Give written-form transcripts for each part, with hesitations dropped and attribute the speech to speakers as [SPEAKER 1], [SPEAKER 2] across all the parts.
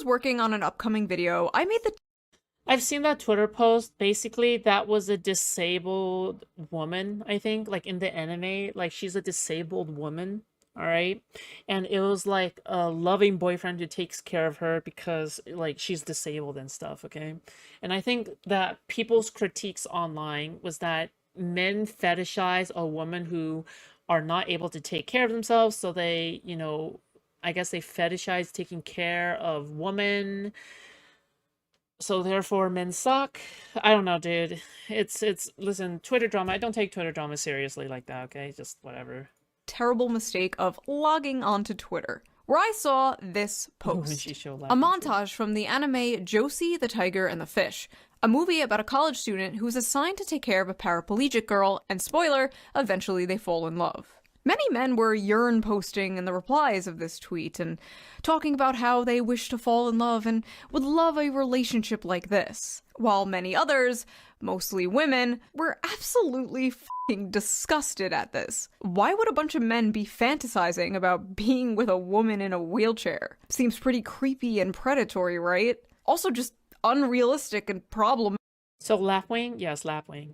[SPEAKER 1] was working on an upcoming video, I made the
[SPEAKER 2] I've seen that Twitter post. Basically, that was a disabled woman, I think, like in the anime. Like, she's a disabled woman, all right? And it was like a loving boyfriend who takes care of her because, like, she's disabled and stuff, okay? And I think that people's critiques online was that men fetishize a woman who are not able to take care of themselves, so they, I guess they fetishize taking care of women, so therefore men suck. I don't know, dude. Listen, Twitter drama, I don't take Twitter drama seriously like that, okay? Just whatever.
[SPEAKER 1] terrible mistake of logging onto Twitter, where I saw this
[SPEAKER 2] When
[SPEAKER 1] post.
[SPEAKER 2] she showed
[SPEAKER 1] A montage from the anime Josie, the Tiger, and the Fish, a movie about a college student who is assigned to take care of a paraplegic girl, and spoiler, eventually they fall in love. Many men were yearn posting in the replies of this tweet and talking about how they wish to fall in love and would love a relationship like this, while many others, mostly women, were absolutely f***ing disgusted at this. Why would a bunch of men be fantasizing about being with a woman in a wheelchair? Seems pretty creepy and predatory, right? Also just unrealistic and problematic.
[SPEAKER 2] So lapwing? Yes, lapwing.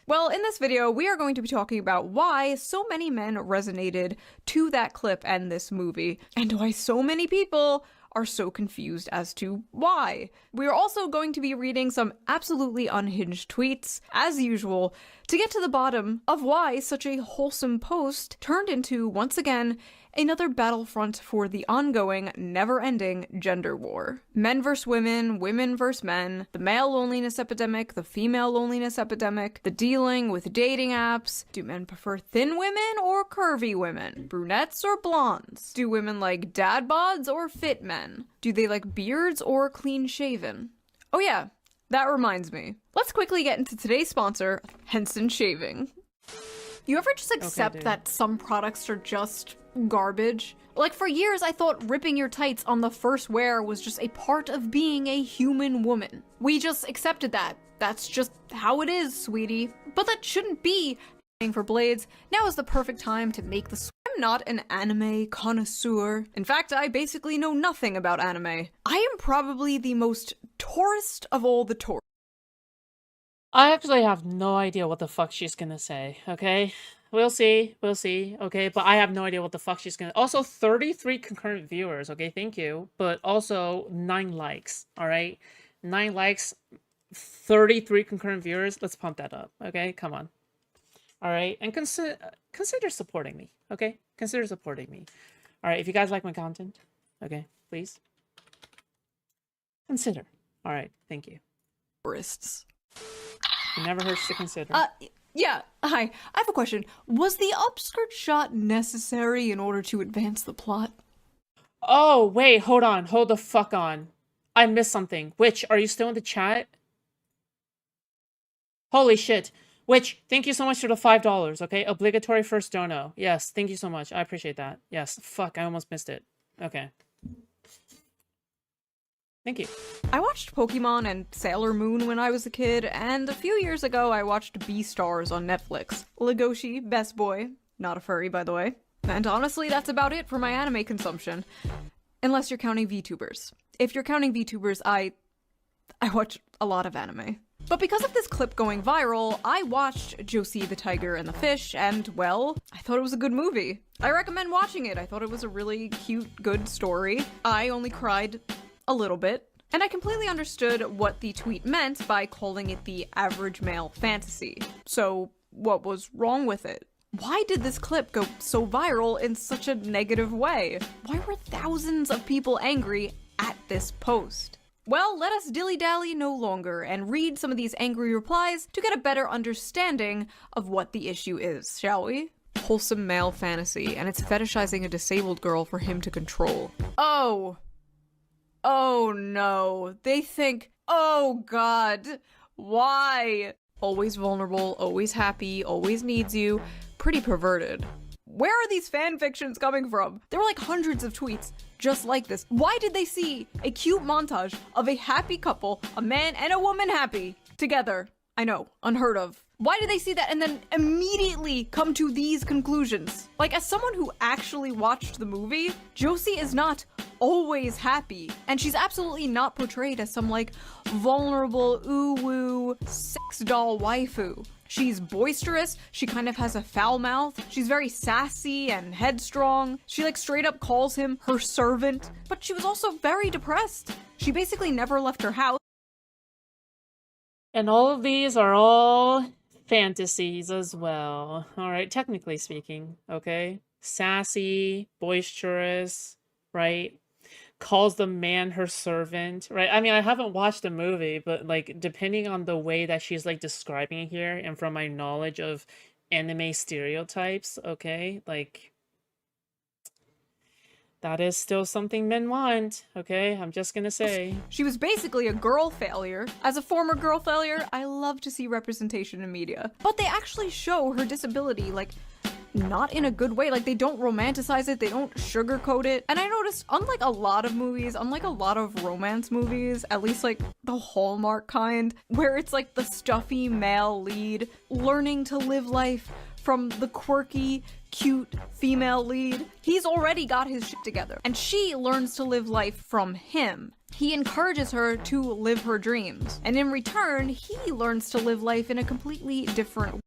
[SPEAKER 1] Well, in this video, we are going to be talking about why so many men resonated to that clip and this movie, and why so many people are so confused as to why. We are also going to be reading some absolutely unhinged tweets, as usual, to get to the bottom of why such a wholesome post turned into, once again, another battlefront for the ongoing, never-ending gender war. Men versus women, women versus men, the male loneliness epidemic, the female loneliness epidemic, the dealing with dating apps. Do men prefer thin women or curvy women? Brunettes or blondes? Do women like dad bods or fit men? Do they like beards or clean-shaven? Oh yeah, that reminds me. Let's quickly get into today's sponsor, Henson Shaving. You ever just accept that some products are just garbage? Like, for years I thought ripping your tights on the first wear was just a part of being a human woman. We just accepted that. That's just how it is, sweetie. But that shouldn't be. For blades, now is the perfect time to make the switch. I'm not an anime connoisseur. In fact, I basically know nothing about anime. I am probably the most tourist of all the tourists.
[SPEAKER 2] I actually have no idea what the fuck she's gonna say, okay? We'll see, okay? But I have no idea what the fuck she's gonna... Also, 33 concurrent viewers, okay? Thank you. But also, 9 likes, alright? 9 likes, 33 concurrent viewers. Let's pump that up, okay? Come on. Alright? And consider supporting me, okay? Consider supporting me. Alright, if you guys like my content, okay? Please. Consider. Alright, thank you.
[SPEAKER 1] Tourists.
[SPEAKER 2] It never hurts to consider.
[SPEAKER 1] Yeah, hi. I have a question. Was the upskirt shot necessary in order to advance the plot?
[SPEAKER 2] Oh, wait, hold on. Hold the fuck on. I missed something. Witch, are you still in the chat? Holy shit. Witch, thank you so much for the $5, okay? Obligatory first dono. Yes, thank you so much. I appreciate that. Yes, fuck, I almost missed it. Okay. Thank you.
[SPEAKER 1] I watched Pokemon and Sailor Moon when I was a kid, and a few years ago I watched Beastars on Netflix. Legoshi, best boy. Not a furry, by the way. And honestly, that's about it for my anime consumption. Unless you're counting VTubers. If you're counting VTubers, I watch a lot of anime. But because of this clip going viral, I watched Josie, the Tiger, and the Fish, and, well, I thought it was a good movie. I recommend watching it. I thought it was a really cute, good story. I only cried a little bit, and I completely understood what the tweet meant by calling it the average male fantasy. So, what was wrong with it? Why did this clip go so viral in such a negative way? Why were thousands of people angry at this post? Well, let us dilly-dally no longer and read some of these angry replies to get a better understanding of what the issue is, shall we? Wholesome male fantasy, and it's fetishizing a disabled girl for him to control. Oh no. They think, oh god, why? Always vulnerable, always happy, always needs you. Pretty perverted. Where are these fan fictions coming from? There were like hundreds of tweets just like this. Why did they see a cute montage of a happy couple, a man and a woman happy, together? I know, unheard of. Why do they see that and then immediately come to these conclusions? Like, as someone who actually watched the movie, Josie is not always happy, and she's absolutely not portrayed as some, like, vulnerable, ooh-woo, sex doll waifu. She's boisterous, she kind of has a foul mouth, she's very sassy and headstrong, she like straight up calls him her servant, but she was also very depressed. She basically never left her house.
[SPEAKER 2] And all of these are all fantasies as well. All right, technically speaking, okay? Sassy, boisterous, right? Calls the man her servant, right? I mean, I haven't watched the movie, but like depending on the way that she's like describing it here and from my knowledge of anime stereotypes, okay? Like that is still something men want, okay? I'm just gonna say.
[SPEAKER 1] She was basically a girl failure. As a former girl failure, I love to see representation in media. But they actually show her disability, like, not in a good way. Like, they don't romanticize it, they don't sugarcoat it. And I noticed, unlike a lot of movies, unlike a lot of romance movies, at least like the Hallmark kind, where it's like the stuffy male lead learning to live life from the quirky, cute female lead, he's already got his shit together. And she learns to live life from him. He encourages her to live her dreams. And in return, he learns to live life in a completely different way.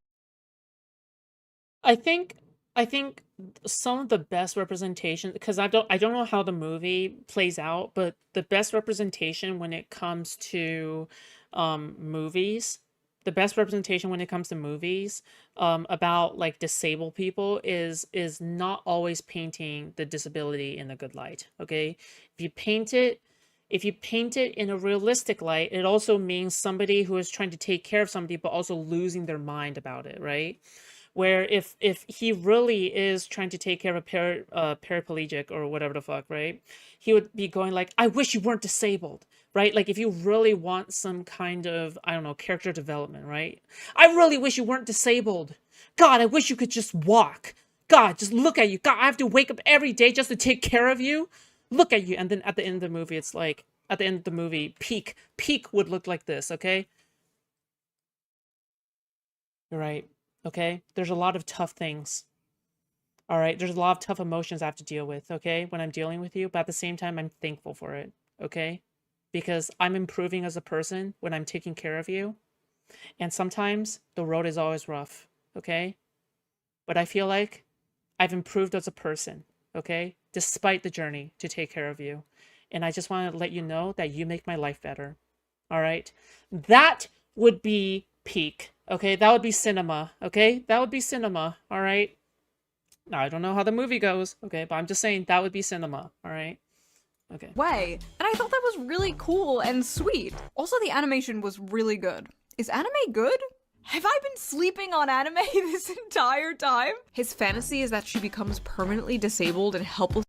[SPEAKER 2] I think some of the best representation, because I don't know how the movie plays out, but the best representation when it comes to movies, the best representation when it comes to movies about like disabled people is not always painting the disability in a good light. Okay, if you paint it in a realistic light, it also means somebody who is trying to take care of somebody but also losing their mind about it, right? Where if he really is trying to take care of a paraplegic or whatever the fuck, right? He would be going like, I wish you weren't disabled, right? Like if you really want some kind of, I don't know, character development, right? I really wish you weren't disabled. God, I wish you could just walk. God, just look at you. God, I have to wake up every day just to take care of you. Look at you. And then at the end of the movie, it's like, at the end of the movie, Peak would look like this, okay? You're right. Okay, there's a lot of tough things. All right, there's a lot of tough emotions I have to deal with, okay, when I'm dealing with you, but at the same time, I'm thankful for it, okay? Because I'm improving as a person when I'm taking care of you. And sometimes the road is always rough, okay? But I feel like I've improved as a person, okay? Despite the journey to take care of you. And I just want to let you know that you make my life better. All right? That would be peak. Okay, that would be cinema. Okay, that would be cinema. All right. Now I don't know how the movie goes. Okay, but I'm just saying that would be cinema. All right. Okay.
[SPEAKER 1] Way. And I thought that was really cool and sweet. Also, the animation was really good. Is anime good? Have I been sleeping on anime this entire time? His fantasy is that she becomes permanently disabled and helpless.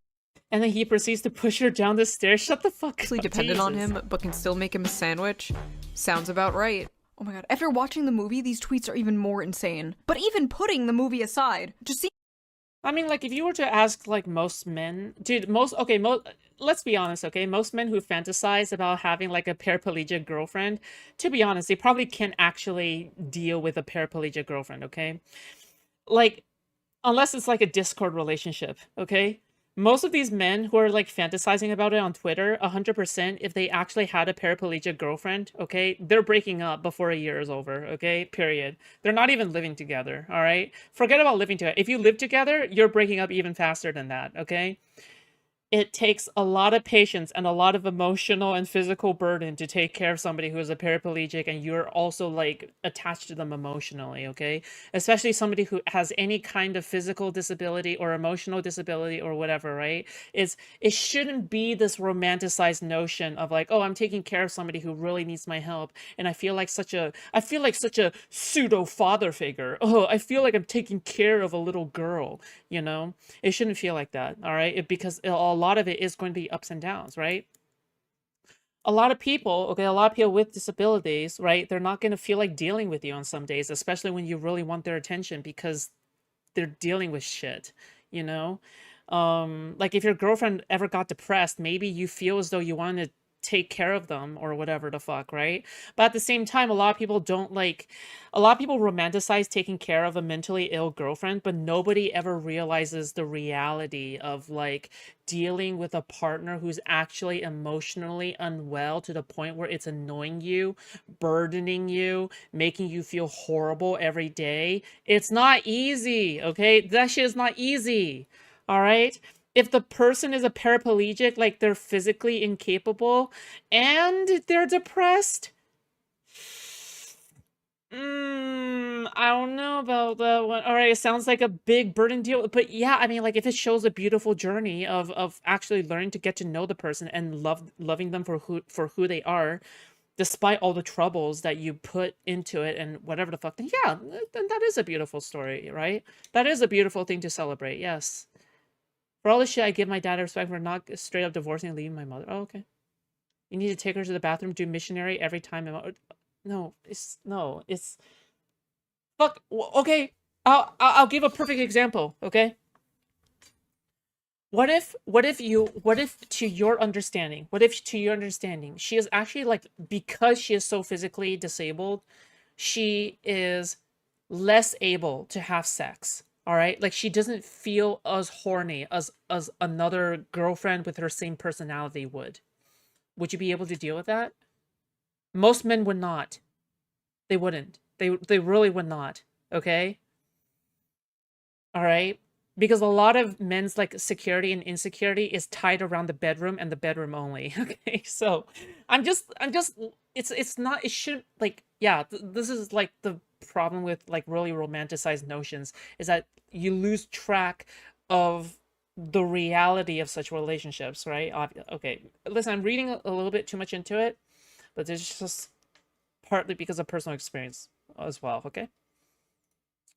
[SPEAKER 2] And then he proceeds to push her down the stairs. Shut the fuck up.
[SPEAKER 1] Dependent on him, but can still make him a sandwich. Sounds about right. Oh my god, after watching the movie, these tweets are even more insane. But even putting the movie aside, just see—
[SPEAKER 2] I mean, like, if you were to ask, like, most men... Dude, let's be honest, okay? Most men who fantasize about having, like, a paraplegic girlfriend, to be honest, they probably can't actually deal with a paraplegic girlfriend, okay? Like, unless it's, like, a Discord relationship, okay? Most of these men who are, like, fantasizing about it on Twitter, 100%, if they actually had a paraplegic girlfriend, okay, they're breaking up before a year is over, okay, period. They're not even living together, all right? Forget about living together. If you live together, you're breaking up even faster than that, okay? It takes a lot of patience and a lot of emotional and physical burden to take care of somebody who is a paraplegic and you're also like attached to them emotionally, okay? Especially somebody who has any kind of physical disability or emotional disability or whatever, right? It shouldn't be this romanticized notion of like, oh, I'm taking care of somebody who really needs my help and I feel like such a pseudo father figure. Oh, I feel like I'm taking care of a little girl, you know? It shouldn't feel like that, all right? Because a lot of it is going to be ups and downs, right? A lot of people with disabilities, right? They're not going to feel like dealing with you on some days, especially when you really want their attention because they're dealing with shit, you know? Like if your girlfriend ever got depressed, maybe you feel as though you want to take care of them or whatever the fuck, right? But at the same time, a lot of people don't like, a lot of people romanticize taking care of a mentally ill girlfriend, but nobody ever realizes the reality of like dealing with a partner who's actually emotionally unwell to the point where it's annoying you, burdening you, making you feel horrible every day. It's not easy, okay? That shit is not easy, all right? If the person is a paraplegic, like they're physically incapable and they're depressed, I don't know about that one. All right, it sounds like a big burden deal, but yeah, I mean, like if it shows a beautiful journey of actually learning to get to know the person and loving them for who they are, despite all the troubles that you put into it and whatever the fuck, then yeah, then that is a beautiful story, right? That is a beautiful thing to celebrate. Yes. For all the shit I give my dad respect for not straight up divorcing and leaving my mother. Oh, okay. You need to take her to the bathroom, do missionary every time. No, it's fuck. Okay, I'll give a perfect example. Okay. What if to your understanding, she is actually like, because she is so physically disabled, she is less able to have sex. All right, like she doesn't feel as horny as another girlfriend with her same personality would. Would you be able to deal with that? Most men would not. They wouldn't. They really would not. Okay? All right? Because a lot of men's like security and insecurity is tied around the bedroom and the bedroom only. Okay? So, I'm just it's not, it shouldn't, like, yeah, this is like the problem with like really romanticized notions, is that you lose track of the reality of such relationships, right? Okay, listen, I'm reading a little bit too much into it, but it's just partly because of personal experience as well, okay?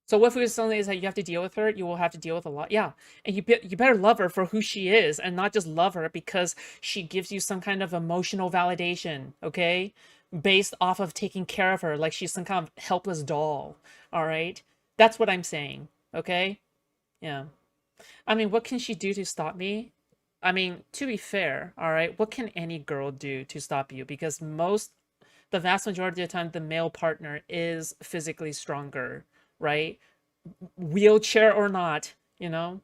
[SPEAKER 2] So what food something is that you have to deal with her, you will have to deal with a lot. Yeah. And you better love her for who she is and not just love her because she gives you some kind of emotional validation, okay? Based off of taking care of her like she's some kind of helpless doll, all right? That's what I'm saying, okay? Yeah. I mean, what can she do to stop me? I mean, to be fair, all right, what can any girl do to stop you? Because the vast majority of the time, the male partner is physically stronger, right? Wheelchair or not, you know?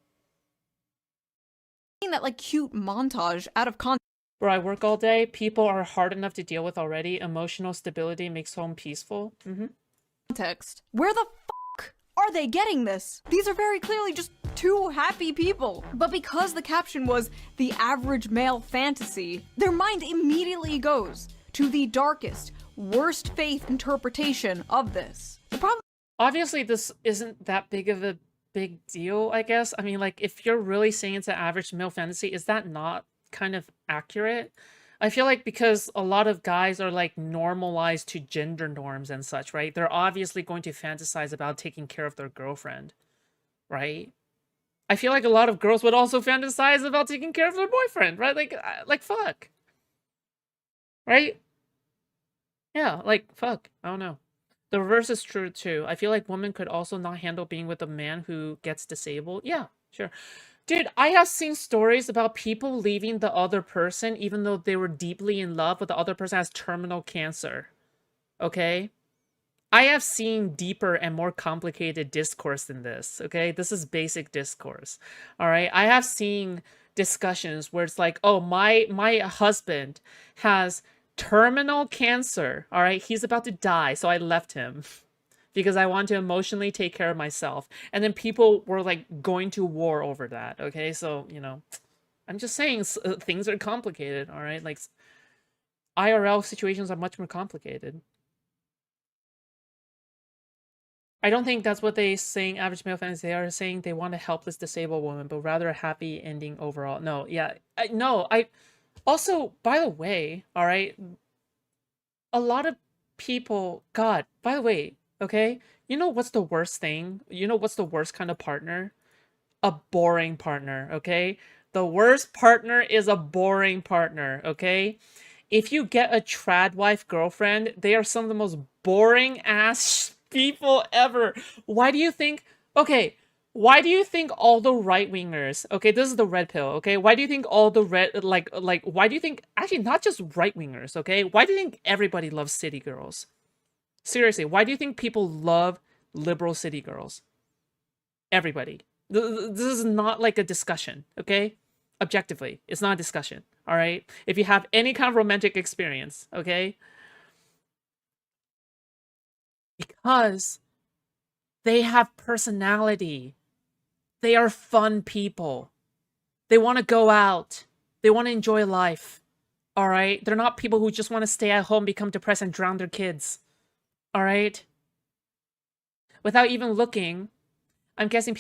[SPEAKER 1] That like cute montage out of context.
[SPEAKER 2] Where I work all day, people are hard enough to deal with already. Emotional stability makes home peaceful.
[SPEAKER 1] Where the fuck are they getting this? These are very clearly just two happy people. But because the caption was the average male fantasy, their mind immediately goes to the darkest, worst faith interpretation of this. The problem,
[SPEAKER 2] obviously, this isn't that big of a big deal, I guess. I mean, like, if you're really saying it's an average male fantasy, is that not kind of accurate? I feel like because a lot of guys are like normalized to gender norms and such, right? They're obviously going to fantasize about taking care of their girlfriend, right? I feel like a lot of girls would also fantasize about taking care of their boyfriend, right? Like fuck. Right? Yeah, like fuck. I don't know. The reverse is true too. I feel like women could also not handle being with a man who gets disabled. Yeah, sure. Dude, I have seen stories about people leaving the other person even though they were deeply in love, but the other person has terminal cancer. Okay? I have seen deeper and more complicated discourse than this, okay? This is basic discourse. All right? I have seen discussions where it's like, "Oh, my husband has terminal cancer. All right? He's about to die, so I left him." Because I want to emotionally take care of myself. And then people were like going to war over that. Okay, so I'm just saying things are complicated. All right, like IRL situations are much more complicated. I don't think that's what they saying. Average male fans, they are saying they want a helpless disabled woman, but rather a happy ending overall. No, yeah, I also, by the way, all right, a lot of people. God, by the way. Okay? You know what's the worst thing? You know what's the worst kind of partner? A boring partner, okay? The worst partner is a boring partner, okay? If you get a trad wife girlfriend, they are some of the most boring ass people ever. Why do you think? Okay, Why do you think all the right-wingers, okay, this is the red pill, okay? Why do you think all the why do you think, actually, not just right-wingers, okay? Why do you think everybody loves city girls? Seriously, why do you think people love liberal city girls? Everybody. This is not like a discussion, okay? Objectively, it's not a discussion, all right? If you have any kind of romantic experience, okay? Because they have personality. They are fun people. They want to go out. They want to enjoy life. All right? They're not people who just want to stay at home, become depressed, and drown their kids. All right? Without even looking, I'm guessing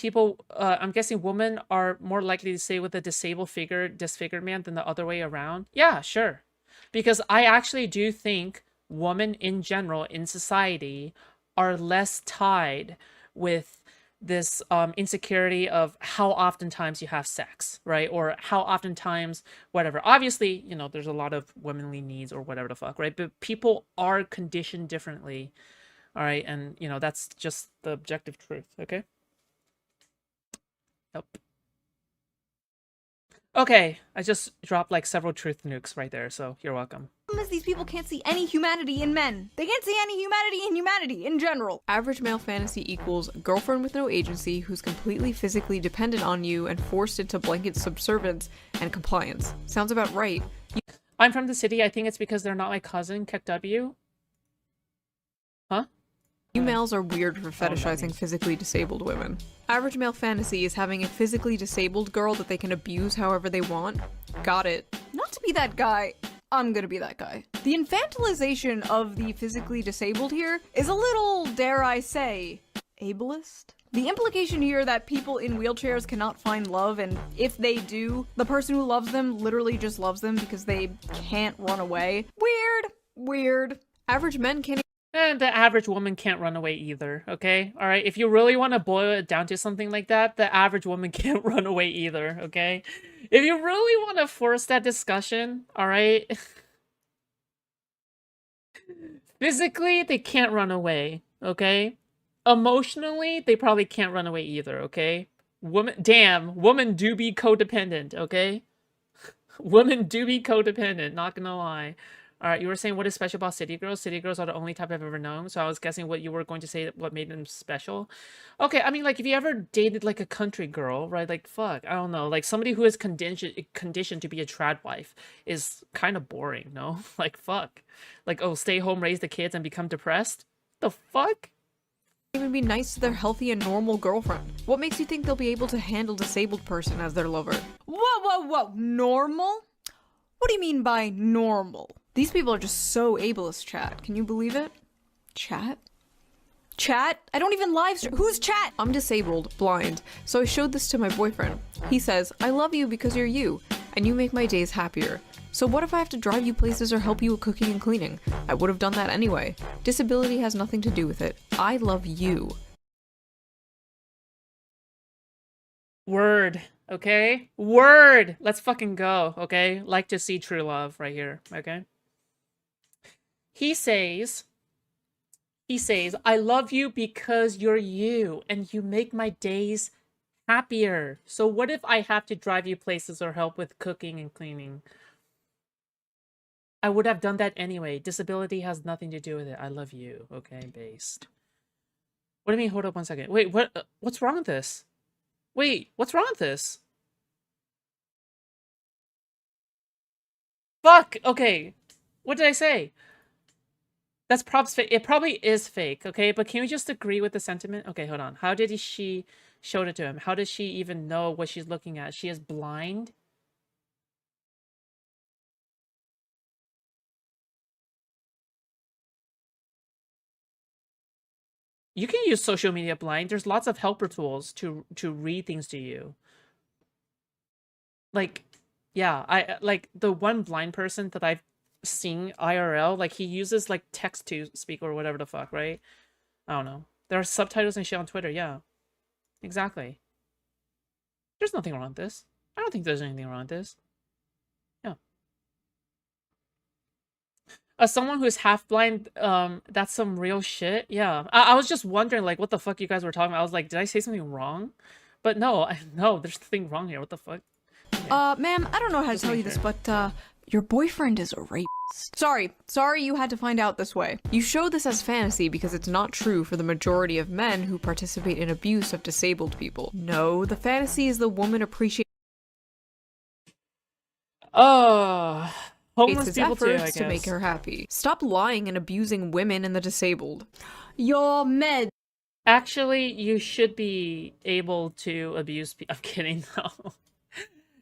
[SPEAKER 2] women are more likely to stay with a disabled figure, disfigured man than the other way around. Yeah, sure. Because I actually do think women in general in society are less tied with this insecurity of how oftentimes you have sex, right? Or how oftentimes whatever. Obviously, you know, there's a lot of womanly needs or whatever the fuck, right? But people are conditioned differently, all right? And, you know, that's just the objective truth, okay? Yep. Okay, I just dropped like several truth nukes right there, so you're welcome.
[SPEAKER 1] Is these people can't see any humanity in men. They can't see any humanity in humanity in general. Average male fantasy equals girlfriend with no agency who's completely physically dependent on you and forced into blanket subservience and compliance. Sounds about right.
[SPEAKER 2] I'm from the city. I think it's because they're not my cousin, KW. Huh?
[SPEAKER 1] You males are weird for fetishizing physically disabled women. Average male fantasy is having a physically disabled girl that they can abuse however they want. Got it. Not to be that guy. I'm gonna be that guy. The infantilization of the physically disabled here is a little, dare I say, ableist? The implication here that people in wheelchairs cannot find love, and if they do, the person who loves them literally just loves them because they can't run away. Weird. Weird. Average men can't.
[SPEAKER 2] And the average woman can't run away either, okay? All right, if you really want to boil it down to something like that, the average woman can't run away either, okay? If you really want to force that discussion, all right? Physically, they can't run away, okay? Emotionally, they probably can't run away either, okay? Women do be codependent, okay? Women do be codependent, not gonna lie. All right, you were saying what is special about city girls? City girls are the only type I've ever known, so I was guessing what you were going to say, what made them special. Okay, I mean, like, if you ever dated, like, a country girl, right? Like, fuck, I don't know. Like, somebody who is conditioned to be a trad wife is kind of boring, no? Like, fuck. Like, oh, stay home, raise the kids, and become depressed? The fuck?
[SPEAKER 1] Even be nice to their healthy and normal girlfriend. What makes you think they'll be able to handle a disabled person as their lover? Whoa, normal? What do you mean by normal? These people are just so ableist, chat. Can you believe it? Chat? Chat? I don't even live stream. Who's chat? I'm disabled, blind, so I showed this to my boyfriend. He says, I love you because you're you, and you make my days happier. So what if I have to drive you places or help you with cooking and cleaning? I would have done that anyway. Disability has nothing to do with it. I love you.
[SPEAKER 2] Word, okay? Word! Let's fucking go, okay? Like to see true love right here, okay? He says, I love you because you're you, and you make my days happier. So what if I have to drive you places or help with cooking and cleaning? I would have done that anyway. Disability has nothing to do with it. I love you, okay? Based. What do you mean? Hold up 1 second. Wait, what's wrong with this? Wait, what's wrong with this? Fuck! Okay. What did I say? That's props fake. It probably is fake, okay? But can we just agree with the sentiment? Okay, hold on. How did she show it to him? How does she even know what she's looking at? She is blind? You can use social media blind. There's lots of helper tools to read things to you. Like, yeah, I like the one blind person that I've seen IRL, like he uses like text to speak or whatever the fuck, right? I don't know. There are subtitles and shit on Twitter, yeah. Exactly. There's nothing wrong with this. I don't think there's anything wrong with this. Yeah. As someone who's half blind, that's some real shit. Yeah. I was just wondering, like, what the fuck you guys were talking about. I was like, did I say something wrong? But no, no, there's nothing wrong here. What the fuck?
[SPEAKER 1] Ma'am, I don't know how to tell you this, but, your boyfriend is a rapist. Sorry you had to find out this way. You show this as fantasy because it's not true for the majority of men who participate in abuse of disabled people. No, the fantasy is the woman appreciating
[SPEAKER 2] Homeless
[SPEAKER 1] his
[SPEAKER 2] people too, I
[SPEAKER 1] efforts
[SPEAKER 2] guess.
[SPEAKER 1] to make her happy. Stop lying and abusing women and the disabled. You're med.
[SPEAKER 2] Actually, you should be able to abuse people. I'm kidding, though.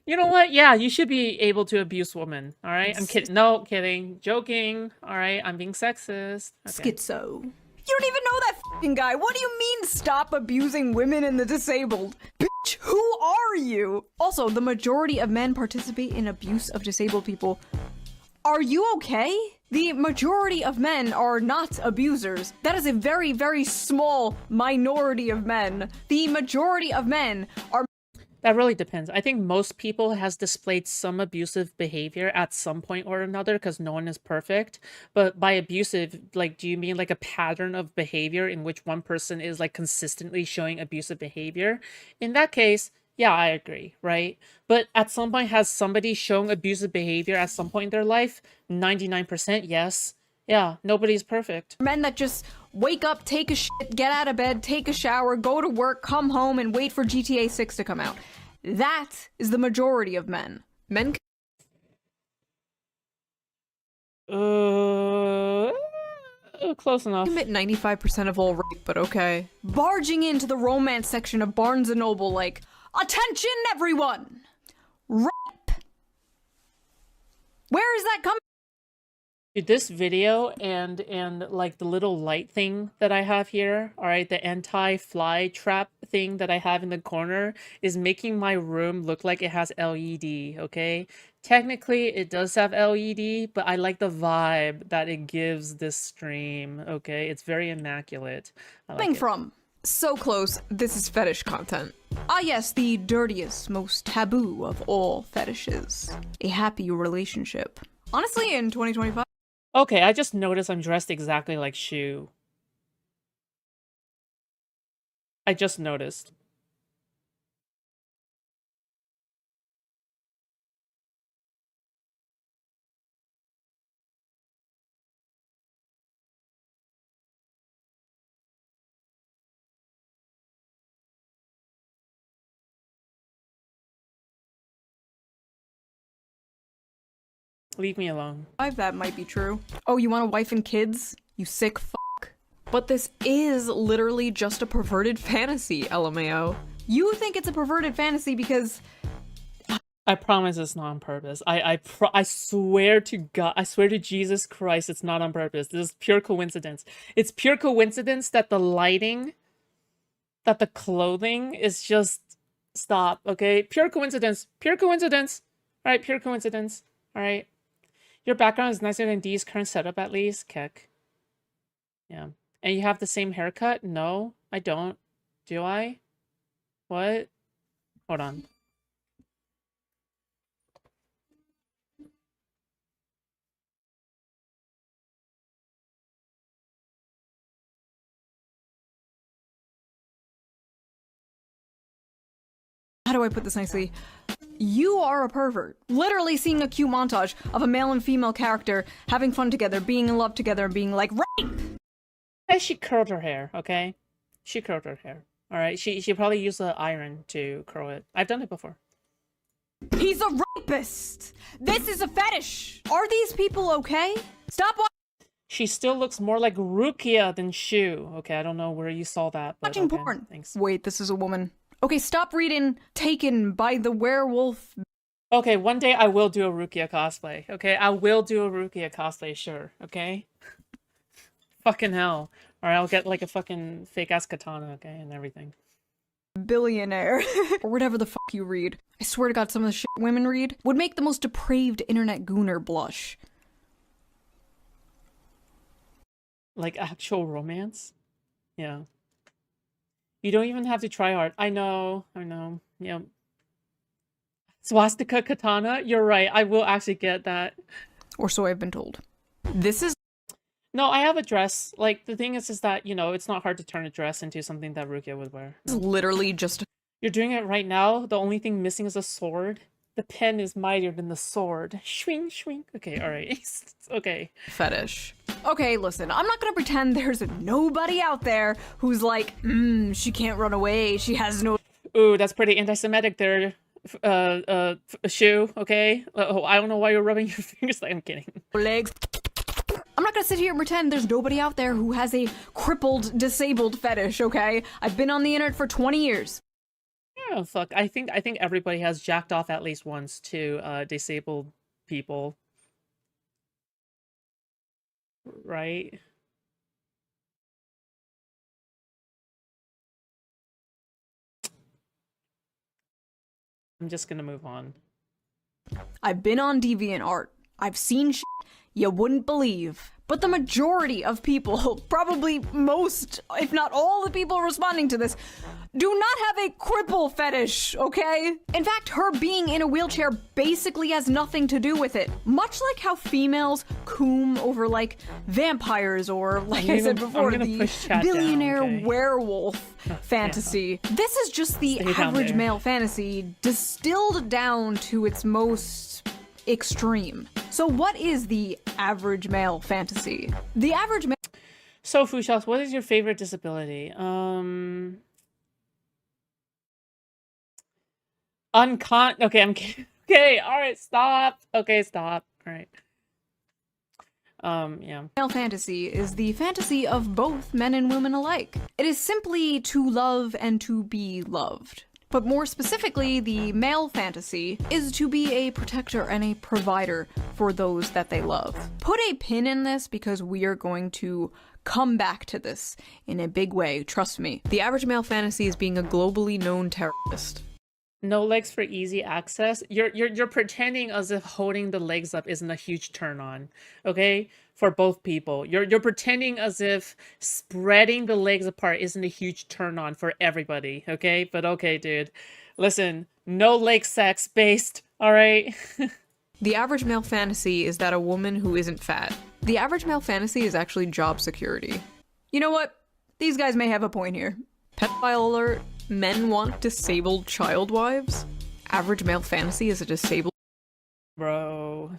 [SPEAKER 2] You know what? Yeah, you should be able to abuse women. All right, I'm kidding. No, kidding, joking. All right, I'm being sexist. Okay.
[SPEAKER 1] Schizo. You don't even know that f***ing guy. What do you mean stop abusing women and the disabled? Bitch, who are you? Also, the majority of men participate in abuse of disabled people. Are you okay? The majority of men are not abusers. That is a very, very small minority of men. The majority of men are...
[SPEAKER 2] That really depends. I think most people has displayed some abusive behavior at some point or another because no one is perfect. But by abusive, like, do you mean like a pattern of behavior in which one person is like consistently showing abusive behavior? In that case, yeah, I agree, right? But at some point, has somebody shown abusive behavior at some point in their life? 99% yes. Yeah, nobody's perfect.
[SPEAKER 1] men that just wake up, take a shit, get out of bed, take a shower, go to work, come home, and wait for GTA 6 to come out. That is the majority of men. Men
[SPEAKER 2] Close enough.
[SPEAKER 1] commit 95% of all rape, but okay. Barging into the romance section of Barnes & Noble like, attention everyone! Rape! Where is that coming?
[SPEAKER 2] Dude, this video and like the little light thing that I have here, all right, the anti-fly trap thing that I have in the corner is making my room look like it has LED, okay? Technically, it does have LED, but I like the vibe that it gives this stream, okay? It's very immaculate. I like it.
[SPEAKER 1] From? So close, this is fetish content. Ah yes, the dirtiest, most taboo of all fetishes. A happy relationship. Honestly, in 2025,
[SPEAKER 2] Okay, I just noticed I'm dressed exactly like Shoe. I just noticed. Leave me alone.
[SPEAKER 1] that might be true. Oh, you want a wife and kids? You sick fuck. But this is literally just a perverted fantasy, LMAO. You think it's a perverted fantasy because
[SPEAKER 2] I promise it's not on purpose. I swear to God, I swear to Jesus Christ, it's not on purpose. This is pure coincidence. It's pure coincidence that the lighting, that the clothing is just... Stop, okay? Pure coincidence. Pure coincidence. All right, pure coincidence. All right. Your background is nicer than Dee's current setup, at least. Keck. Yeah. And you have the same haircut? No, I don't. Do I? What? Hold on.
[SPEAKER 1] how do I put this nicely? You are a pervert. Literally seeing a cute montage of a male and female character having fun together, being in love together, and being like, rape!
[SPEAKER 2] Hey, she curled her hair, okay? She curled her hair. Alright, she probably used an iron to curl it. I've done it before.
[SPEAKER 1] He's a rapist! This is a fetish! Are these people okay? Stop
[SPEAKER 2] She still looks more like Rukia than Shoe. Okay, I don't know where you saw that, but
[SPEAKER 1] watching
[SPEAKER 2] okay,
[SPEAKER 1] porn.
[SPEAKER 2] thanks.
[SPEAKER 1] Wait, this is a woman. Okay, stop reading Taken by the Werewolf.
[SPEAKER 2] Okay, one day I will do a Rukia cosplay, okay? I will do a Rukia cosplay, sure, okay? Fucking hell. Alright, I'll get like a fucking fake-ass katana, okay, and everything.
[SPEAKER 1] Billionaire. Or whatever the fuck you read. I swear to God, some of the shit women read would make the most depraved internet gooner blush.
[SPEAKER 2] Like actual romance? Yeah. You don't even have to try hard. I know. Yeah. Swastika katana? You're right. I will actually get that.
[SPEAKER 1] Or so I've been told. This is
[SPEAKER 2] No, I have a dress. Like, the thing is that, you know, it's not hard to turn a dress into something that Rukia would wear. No.
[SPEAKER 1] literally just
[SPEAKER 2] You're doing it right now. The only thing missing is a sword. The pen is mightier than the sword. Swing, swing. Okay, all right. Okay.
[SPEAKER 1] Fetish. Okay, listen, I'm not gonna pretend there's nobody out there who's like, she can't run away, she has no
[SPEAKER 2] Ooh, that's pretty anti-Semitic there, Shoe, okay? Oh, I don't know why you're rubbing your fingers. I'm kidding.
[SPEAKER 1] legs. I'm not gonna sit here and pretend there's nobody out there who has a crippled, disabled fetish, okay? I've been on the internet for 20 years.
[SPEAKER 2] Oh, fuck. I think everybody has jacked off at least once to disabled people. Right? I'm just gonna move on.
[SPEAKER 1] I've been on DeviantArt. I've seen shit you wouldn't believe. But the majority of people, probably most, if not all the people responding to this, do not have a cripple fetish, okay? In fact, her being in a wheelchair basically has nothing to do with it. Much like how females coom over, like, vampires or, like I said before, the billionaire werewolf fantasy. Yeah. This is just the average male fantasy distilled down to its most extreme. So what is the average male fantasy? The average male...
[SPEAKER 2] So, Foodshops, what is your favorite disability? Okay, I'm kidding. Okay, alright, stop. Okay, stop. Alright. Yeah.
[SPEAKER 1] Male fantasy is the fantasy of both men and women alike. It is simply to love and to be loved. But more specifically, the male fantasy is to be a protector and a provider for those that they love. Put a pin in this because we are going to come back to this in a big way, trust me. The average male fantasy is being a globally known terrorist.
[SPEAKER 2] No legs for easy access. You're pretending as if holding the legs up isn't a huge turn on, okay? For both people. You're pretending as if spreading the legs apart isn't a huge turn on for everybody, okay? But okay, dude. Listen, no leg sex based, all right?
[SPEAKER 1] The average male fantasy is that a woman who isn't fat. The average male fantasy is actually job security. You know what? These guys may have a point here. Pedophile alert. Men want disabled child wives? Average male fantasy is a disabled...
[SPEAKER 2] Bro.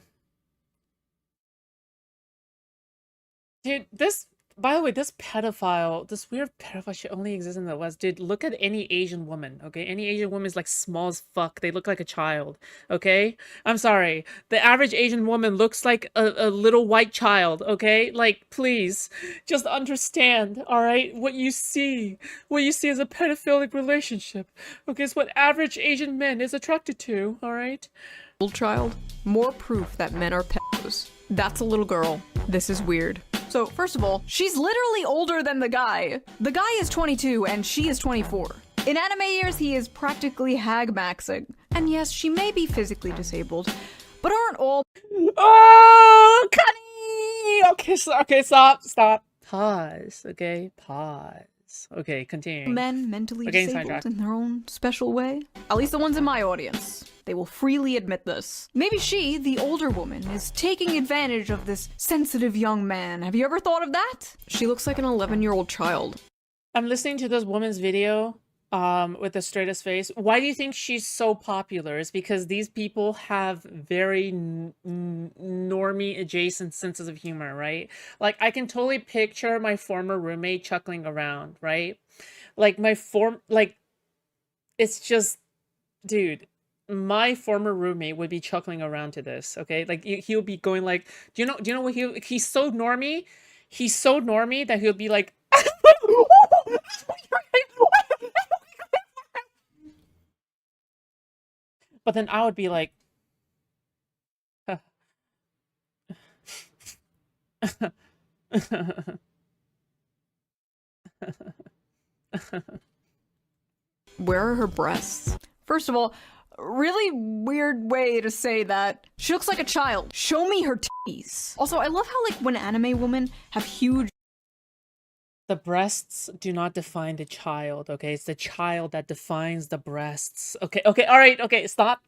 [SPEAKER 2] Dude, this... By the way, this weird pedophile shit only exists in the West. Dude, look at any Asian woman, okay? Any Asian woman is like small as fuck. They look like a child, okay? I'm sorry. The average Asian woman looks like a little white child, okay? Like, please, just understand, all right? What you see is a pedophilic relationship, okay? It's what average Asian men is attracted to, all right?
[SPEAKER 1] Child, more proof that men are pedos. That's a little girl. This is weird. So, first of all, she's literally older than the guy. The guy is 22 and she is 24. In anime years, he is practically hag maxing. And yes, she may be physically disabled, but aren't all—
[SPEAKER 2] Oh, Connie! Okay, stop. Pause, okay? Pause. Okay, continue.
[SPEAKER 1] Men mentally disabled in their own special way? At least the ones in my audience. They will freely admit this. Maybe she, the older woman, is taking advantage of this sensitive young man. Have you ever thought of that? She looks like an 11-year-old child.
[SPEAKER 2] I'm listening to this woman's video with the straightest face. Why do you think she's so popular? It's because these people have very normie adjacent senses of humor, right? Like, I can totally picture my former roommate chuckling around, right? Like, it's just, dude, my former roommate would be chuckling around to this, okay? Like, he'll be going like, do you know what he's so normie that he'll be like, but then I would be like,
[SPEAKER 1] where are her breasts? First of all, really weird way to say that. She looks like a child. Show me her titties. Also, I love how, like, when anime women have huge—
[SPEAKER 2] the breasts do not define the child, okay? It's the child that defines the breasts. Okay, alright, okay, stop.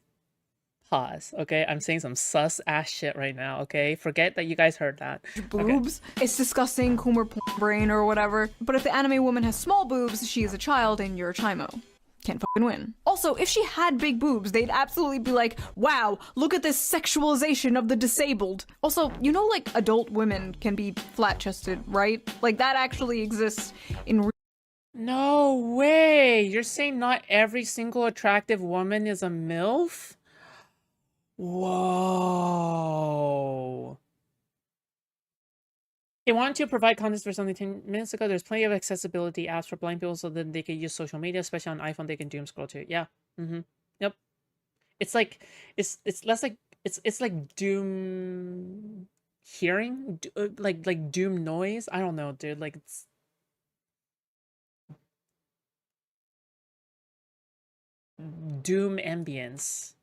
[SPEAKER 2] Pause, okay? I'm saying some sus-ass shit right now, okay? Forget that you guys heard that.
[SPEAKER 1] Boobs. Okay. It's disgusting, Coomer brain or whatever. But if the anime woman has small boobs, she is a child and you're a chimo. can't fucking win. Also, if she had big boobs, they'd absolutely be like, wow, look at this sexualization of the disabled. Also, you know, like, adult women can be flat-chested, right? Like, that actually exists in
[SPEAKER 2] No way! You're saying not every single attractive woman is a MILF? Whoa. They wanted to provide context for something 10 minutes ago. There's plenty of accessibility apps for blind people so that they can use social media, especially on iPhone. They can doom scroll too. Yeah. Yep. It's like it's less like it's like doom hearing, like doom noise. I don't know, dude. Like it's doom ambience.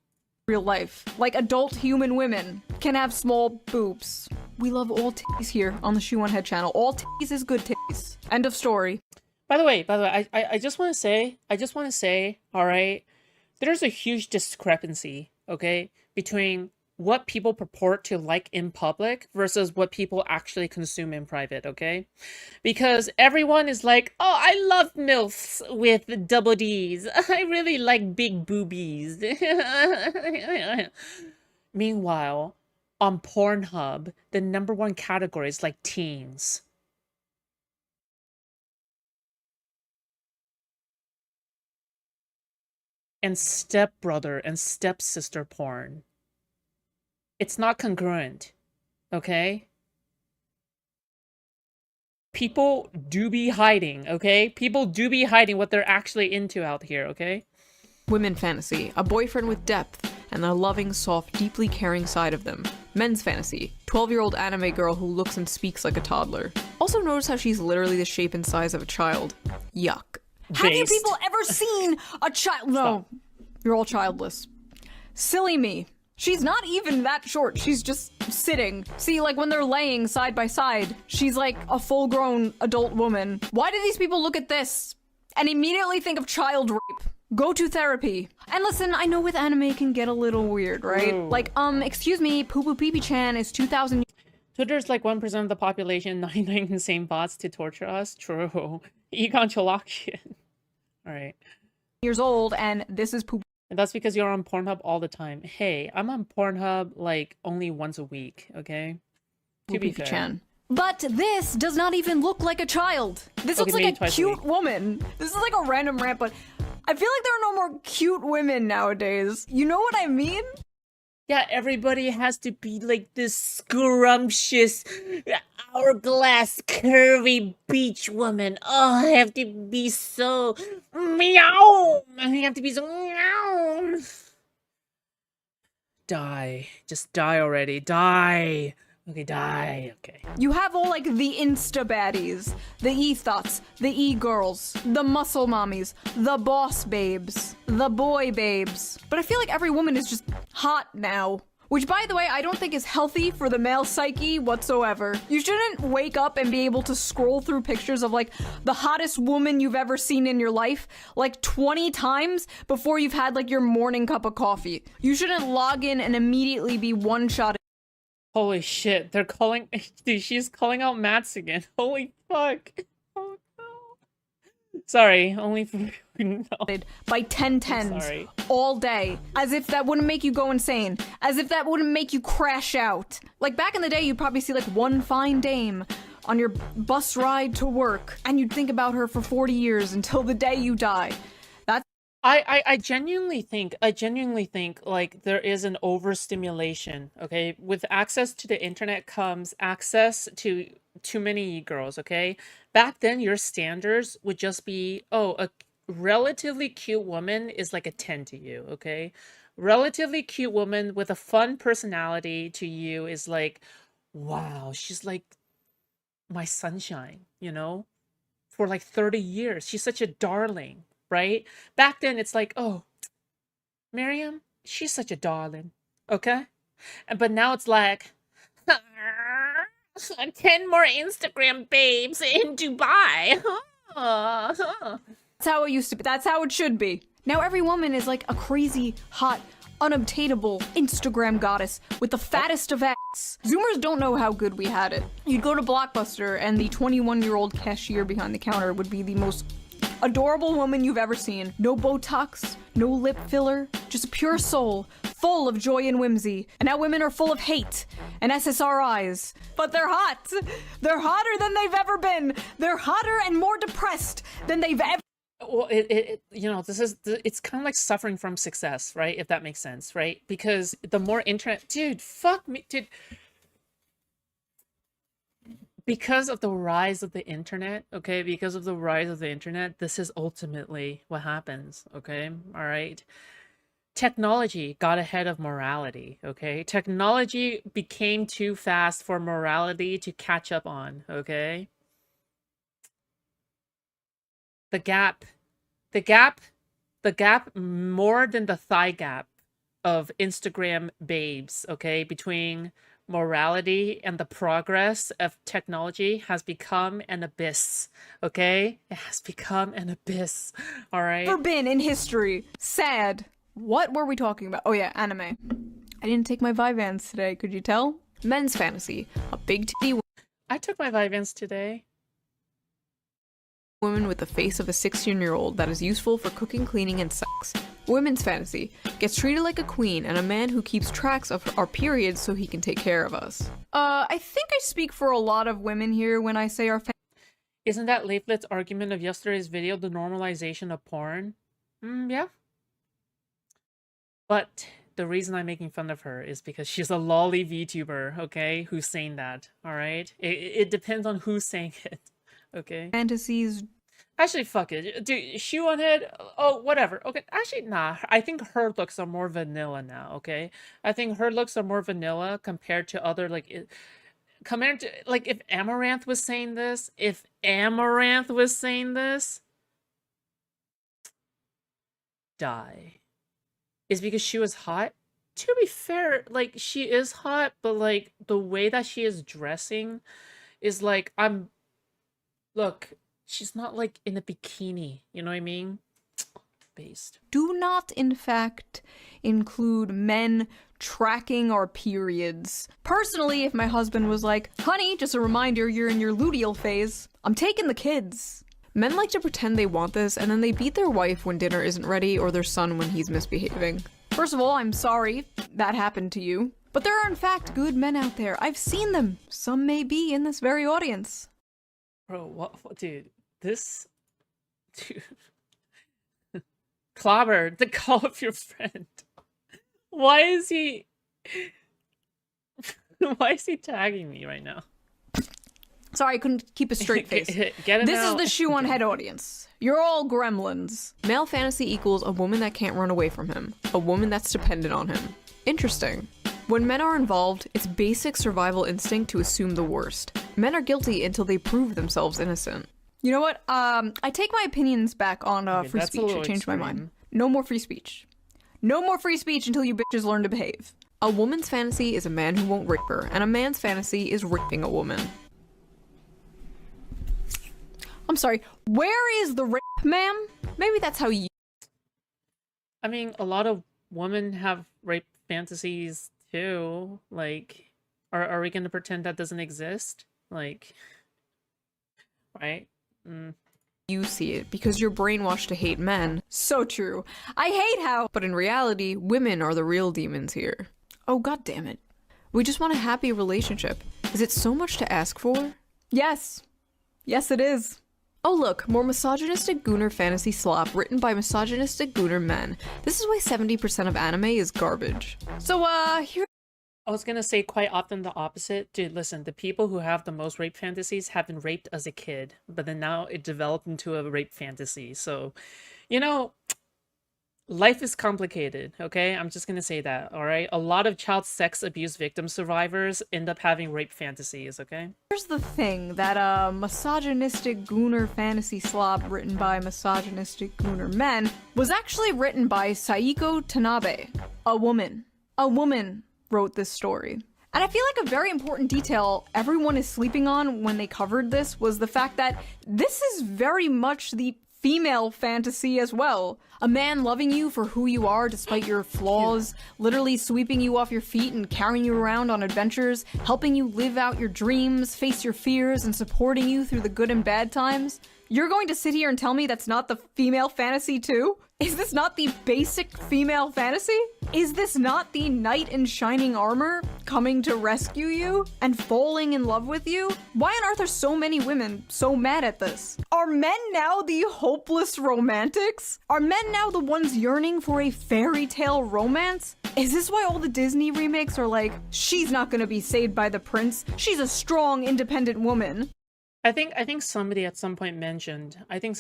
[SPEAKER 1] real life. Like, adult human women can have small boobs. We love all titties here on the Shoe0nHead channel. All titties is good titties. End of story.
[SPEAKER 2] By the way, I just want to say, all right, there's a huge discrepancy, okay, between what people purport to like in public versus what people actually consume in private, okay? Because everyone is like, oh, I love MILFs with double Ds. I really like big boobies. Meanwhile, on Pornhub, the #1 category is like teens. And stepbrother and stepsister porn. It's not congruent, okay? People do be hiding, okay? People do be hiding what they're actually into out here, okay?
[SPEAKER 1] Women fantasy, a boyfriend with depth and the loving, soft, deeply caring side of them. Men's fantasy, 12-year-old anime girl who looks and speaks like a toddler. Also notice how she's literally the shape and size of a child. Yuck. Have you people ever seen a child? No, you're all childless. Silly me. She's not even that short, she's just sitting. See, like when they're laying side by side, she's like a full-grown adult woman. Why do these people look at this and immediately think of child rape? Go to therapy. And listen, I know with anime it can get a little weird, right?
[SPEAKER 2] Ooh.
[SPEAKER 1] Like, excuse me, Poo Poo Pee Pee Chan is 2,000
[SPEAKER 2] Twitter's like 1% of the population, 99 insane bots to torture us. True. Econ Chalakian. Alright.
[SPEAKER 1] years old, and this is Poo
[SPEAKER 2] And that's because you're on Pornhub all the time. Hey, I'm on Pornhub like only once a week, okay? To be fair.
[SPEAKER 1] Chan. But this does not even look like a child. This looks like a cute woman. This is like a random rant, but I feel like there are no more cute women nowadays. You know what I mean?
[SPEAKER 2] Yeah, everybody has to be like this scrumptious, hourglass, curvy beach woman. Oh, I have to be so meow. I have to be so meow. Die. Just die already. Die. Okay, die. Okay.
[SPEAKER 1] You have all like the Insta baddies, the e-thots, the e-girls, the muscle mommies, the boss babes, the boy babes. But I feel like every woman is just hot now. Which, by the way, I don't think is healthy for the male psyche whatsoever. You shouldn't wake up and be able to scroll through pictures of like the hottest woman you've ever seen in your life like 20 times before you've had like your morning cup of coffee. You shouldn't log in and immediately be one-shot.
[SPEAKER 2] Holy shit, they're calling- dude, she's calling out Mats again. Holy fuck. Oh no. Sorry, only for- no.
[SPEAKER 1] By 1010s all day. As if that wouldn't make you go insane. As if that wouldn't make you crash out. Like back in the day, you'd probably see like one fine dame on your bus ride to work, and you'd think about her for 40 years until the day you die.
[SPEAKER 2] I genuinely think like there is an overstimulation, okay? With access to the internet comes access to too many girls, okay? Back then your standards would just be, oh, a relatively cute woman is like a 10 to you, okay? Relatively cute woman with a fun personality to you is like, wow, she's like my sunshine, you know? For like 30 years. She's such a darling. Right? Back then, it's like, oh, Miriam, she's such a darling, okay? But now it's like, 10 more Instagram babes in Dubai.
[SPEAKER 1] That's how it used to be. That's how it should be. Now every woman is like a crazy, hot, unobtainable Instagram goddess with the fattest of ass. Zoomers don't know how good we had it. You'd go to Blockbuster and the 21-year-old cashier behind the counter would be the most adorable woman you've ever seen. No Botox, no lip filler, just a pure soul, full of joy and whimsy. And now women are full of hate and SSRIs. But they're hot. They're hotter than they've ever been. They're hotter and more depressed than they've ever.
[SPEAKER 2] Well, it's kind of like suffering from success, right? If that makes sense, right? Because the more internet, dude, fuck me, dude. Because of the rise of the internet, okay? Because of the rise of the internet, this is ultimately what happens, okay? All right. Technology got ahead of morality, okay? Technology became too fast for morality to catch up on, okay? The gap more than the thigh gap of Instagram babes, okay, between morality and the progress of technology has become an abyss, okay? It has become an abyss, all right?
[SPEAKER 1] Ever been in history. Sad. What were we talking about? Oh yeah, anime. I didn't take my Vyvanse today, could you tell? Men's fantasy. A big titty
[SPEAKER 2] I took my Vyvanse today.
[SPEAKER 1] woman with the face of a 16-year-old that is useful for cooking, cleaning, and sex. Women's fantasy. Gets treated like a queen and a man who keeps tracks of our periods so he can take care of us. I think I speak for a lot of women here when I say our
[SPEAKER 2] Isn't that Leaflet's argument of yesterday's video the normalization of porn? Yeah. But the reason I'm making fun of her is because she's a lolly VTuber, okay? Who's saying that, alright? It depends on who's saying it, okay?
[SPEAKER 1] fantasies.
[SPEAKER 2] Actually, fuck it. Dude, Shoe0nHead, oh, whatever. Okay, actually, nah. I think her looks are more vanilla now, okay? I think her looks are more vanilla compared to other, like, compared to, like, if Amaranth was saying this, die. Is because she was hot? To be fair, like, she is hot, but, like, the way that she is dressing is, like, look, she's not, like, in a bikini, you know what I mean? Based.
[SPEAKER 1] Do not, in fact, include men tracking our periods. Personally, if my husband was like, honey, just a reminder you're in your luteal phase, I'm taking the kids. Men like to pretend they want this, and then they beat their wife when dinner isn't ready or their son when he's misbehaving. First of all, I'm sorry that happened to you. But there are in fact good men out there. I've seen them. Some may be in this very audience.
[SPEAKER 2] Bro, what dude, this... Dude... Clobber, to call up your friend. Why is he... Why is he tagging me right now?
[SPEAKER 1] Sorry, I couldn't keep a straight face.
[SPEAKER 2] Get him
[SPEAKER 1] This
[SPEAKER 2] out.
[SPEAKER 1] is the Shoe0nHead audience. You're all gremlins. Male fantasy equals a woman that can't run away from him. A woman that's dependent on him. Interesting. When men are involved, it's basic survival instinct to assume the worst. Men are guilty until they prove themselves innocent. You know what? I take my opinions back on free
[SPEAKER 2] that's a
[SPEAKER 1] speech. I
[SPEAKER 2] little
[SPEAKER 1] changed my
[SPEAKER 2] extreme.
[SPEAKER 1] mind. No more free speech. No more free speech until you bitches learn to behave. A woman's fantasy is a man who won't rape her, and a man's fantasy is raping a woman. I'm sorry, where is the rape, ma'am? Maybe that's how you...
[SPEAKER 2] I mean, a lot of women have rape fantasies too. Like, are we gonna pretend that doesn't exist? Like, right?
[SPEAKER 1] You see it, because you're brainwashed to hate men. So true. I hate how... But in reality, women are the real demons here. Oh, god damn it. We just want a happy relationship. Is it so much to ask for? Yes. Yes, it is. Oh look, more misogynistic gooner fantasy slop written by misogynistic gooner men. This is why 70% of anime is garbage. So, here...
[SPEAKER 2] I was gonna say quite often the opposite. Dude, listen, the people who have the most rape fantasies have been raped as a kid, but then now it developed into a rape fantasy. So, you know, life is complicated, okay? I'm just gonna say that, alright? A lot of child sex abuse victim survivors end up having rape fantasies, okay?
[SPEAKER 1] Here's the thing, that misogynistic gooner fantasy slop written by misogynistic gooner men was actually written by Saiko Tanabe, a woman. A woman wrote this story. And I feel like a very important detail everyone is sleeping on when they covered this was the fact that this is very much the female fantasy as well. A man loving you for who you are despite your flaws, literally sweeping you off your feet and carrying you around on adventures, helping you live out your dreams, face your fears, and supporting you through the good and bad times. You're going to sit here and tell me that's not the female fantasy too? Is this not the basic female fantasy? Is this not the knight in shining armor coming to rescue you and falling in love with you? Why on earth are so many women so mad at this? Are men now the hopeless romantics? Are men now the ones yearning for a fairy tale romance? Is this why all the Disney remakes are like, she's not gonna be saved by the prince, she's a strong, independent woman?
[SPEAKER 2] I think somebody at some point mentioned, that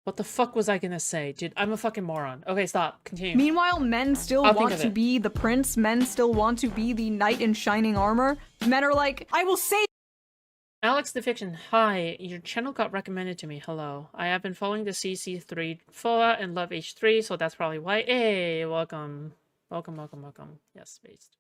[SPEAKER 2] what the fuck was I gonna say? Dude, I'm a fucking moron. Okay, stop. Continue.
[SPEAKER 1] Meanwhile, men still want to be the prince, men still want to be the knight in shining armor. Men are like, I will save
[SPEAKER 2] Alex the Fiction, hi. Your channel got recommended to me. Hello. I have been following the CC3 FOA and love H3, so that's probably why. Hey, welcome. Welcome. Yes, based.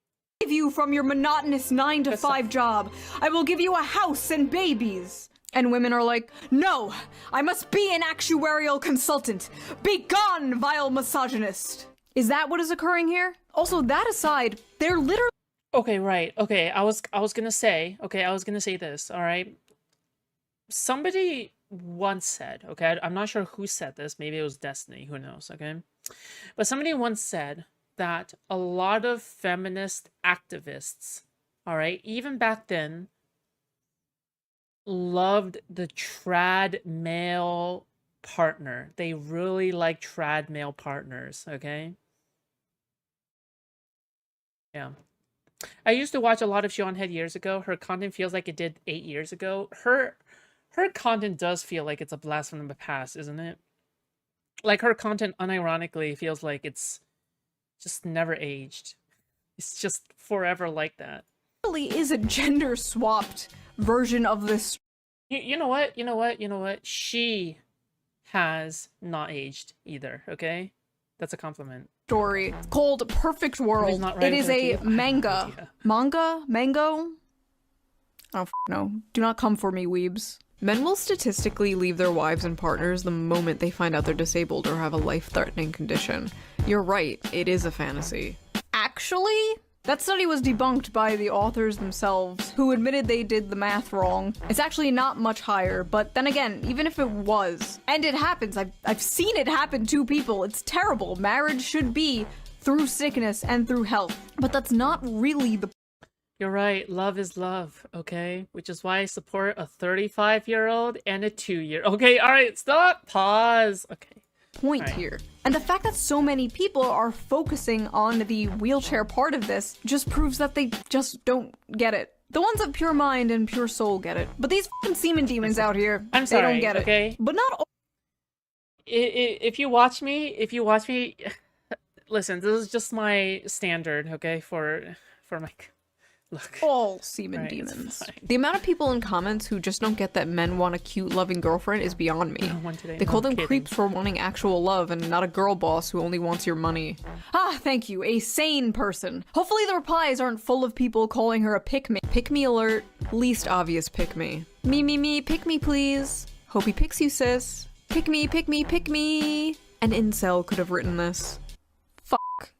[SPEAKER 1] you from your monotonous 9-to-5 job. I will give you a house and babies. And women are like, no, I must be an actuarial consultant. Be gone, vile misogynist. Is that what is occurring here? Also, that aside, they're literally—
[SPEAKER 2] Okay, right. Okay, I was gonna say this, all right? Somebody once said, okay, I'm not sure who said this, maybe it was Destiny, who knows, okay? But somebody once said that a lot of feminist activists, all right, even back then, loved the trad male partner. They really like trad male partners, okay? Yeah. I used to watch a lot of Shoe0nHead years ago. Her content feels like it did 8 years ago. Her content does feel like it's a blast from the past, isn't it? Like, her content unironically feels like it's just never aged. It's just forever like that.
[SPEAKER 1] really is a gender-swapped version of this
[SPEAKER 2] You know what? She has not aged either, okay? That's a compliment.
[SPEAKER 1] story called Perfect World. It is a manga. Mango? I don't know. Do not come for me, weebs. Men will statistically leave their wives and partners the moment they find out they're disabled or have a life-threatening condition. You're right, it is a fantasy. Actually, that study was debunked by the authors themselves, who admitted they did the math wrong. It's actually not much higher, but then again, even if it was, and it happens, I've seen it happen to people, it's terrible. Marriage should be through sickness and through health, but that's not really the
[SPEAKER 2] You're right, love is love, okay? Which is why I support a 35-year-old and a 2-year. Okay, alright, stop, pause. Okay.
[SPEAKER 1] point here. And the fact that so many people are focusing on the wheelchair part of this just proves that they just don't get it. The ones of pure mind and pure soul get it. But these fucking semen demons out here,
[SPEAKER 2] I'm sorry,
[SPEAKER 1] they don't get
[SPEAKER 2] okay?
[SPEAKER 1] it. But not all—
[SPEAKER 2] If you watch me, listen, this is just my standard, okay, for my... Look.
[SPEAKER 1] all semen
[SPEAKER 2] Right,
[SPEAKER 1] demons. The amount of people in comments who just don't get that men want a cute, loving girlfriend is beyond me. They call them creeps for wanting actual love and not a girl boss who only wants your money. Ah, thank you, a sane person. Hopefully the replies aren't full of people calling her a pick-me. Pick-me alert, least obvious pick-me. Me, pick me please. Hope he picks you, sis. Pick me. An incel could have written this. Fuck.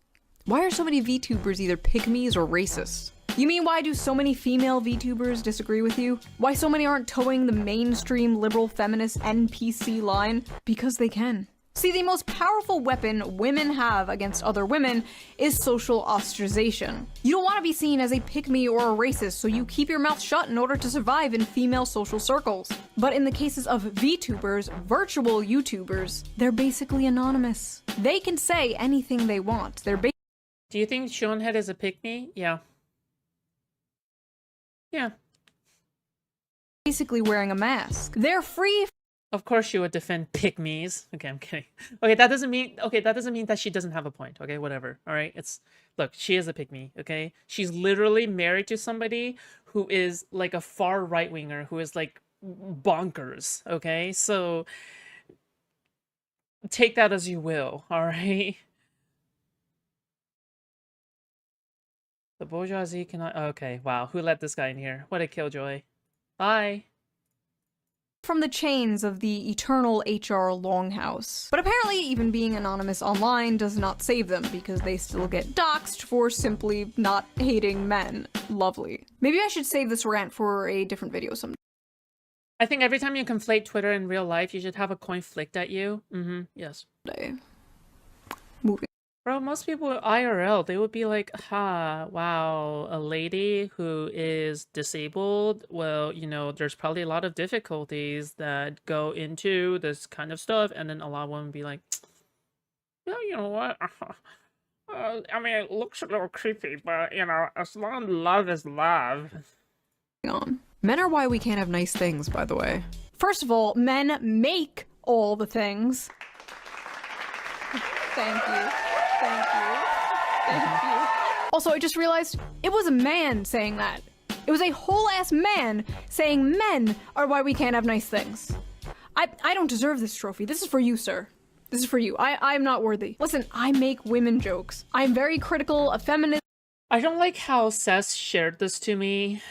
[SPEAKER 1] Why are so many VTubers either pick-me's or racist? You mean why do so many female VTubers disagree with you? Why so many aren't towing the mainstream liberal feminist NPC line? Because they can. See, the most powerful weapon women have against other women is social ostracization. You don't want to be seen as a pick-me or a racist, so you keep your mouth shut in order to survive in female social circles. But in the cases of VTubers, virtual YouTubers, they're basically anonymous. They can say anything they want. They're
[SPEAKER 2] Do you think Shoe0nHead is a pick-me? Yeah. Yeah.
[SPEAKER 1] basically wearing a mask. They're free.
[SPEAKER 2] Of course she would defend pick-me's. Okay, I'm kidding. Okay, that doesn't mean that she doesn't have a point. Okay, whatever. All right, look, she is a pick-me. Okay, she's literally married to somebody who is like a far right-winger, who is like bonkers. Okay, so take that as you will. All right. The bourgeoisie cannot... Okay, wow. Who let this guy in here? What a killjoy. Bye.
[SPEAKER 1] from the chains of the eternal HR Longhouse. But apparently even being anonymous online does not save them, because they still get doxxed for simply not hating men. Lovely. Maybe I should save this rant for a different video someday.
[SPEAKER 2] I think every time you conflate Twitter and real life, you should have a coin flicked at you. Yes.
[SPEAKER 1] Moving.
[SPEAKER 2] Bro, most people IRL, they would be like, ha, wow, a lady who is disabled, well, you know, there's probably a lot of difficulties that go into this kind of stuff, and then a lot of women be like, yeah, you know what? I mean, it looks a little creepy, but, you know, as long as love is love.
[SPEAKER 1] On. Men are why we can't have nice things, by the way. First of all, men make all the things. Thank you. Thank you. Thank you. Also, I just realized it was a man saying that. It was a whole-ass man saying men are why we can't have nice things. I don't deserve this trophy. This is for you, sir. This is for you. I'm not worthy. Listen, I make women jokes. I'm very critical of feminism.
[SPEAKER 2] I don't like how Seth shared this to me,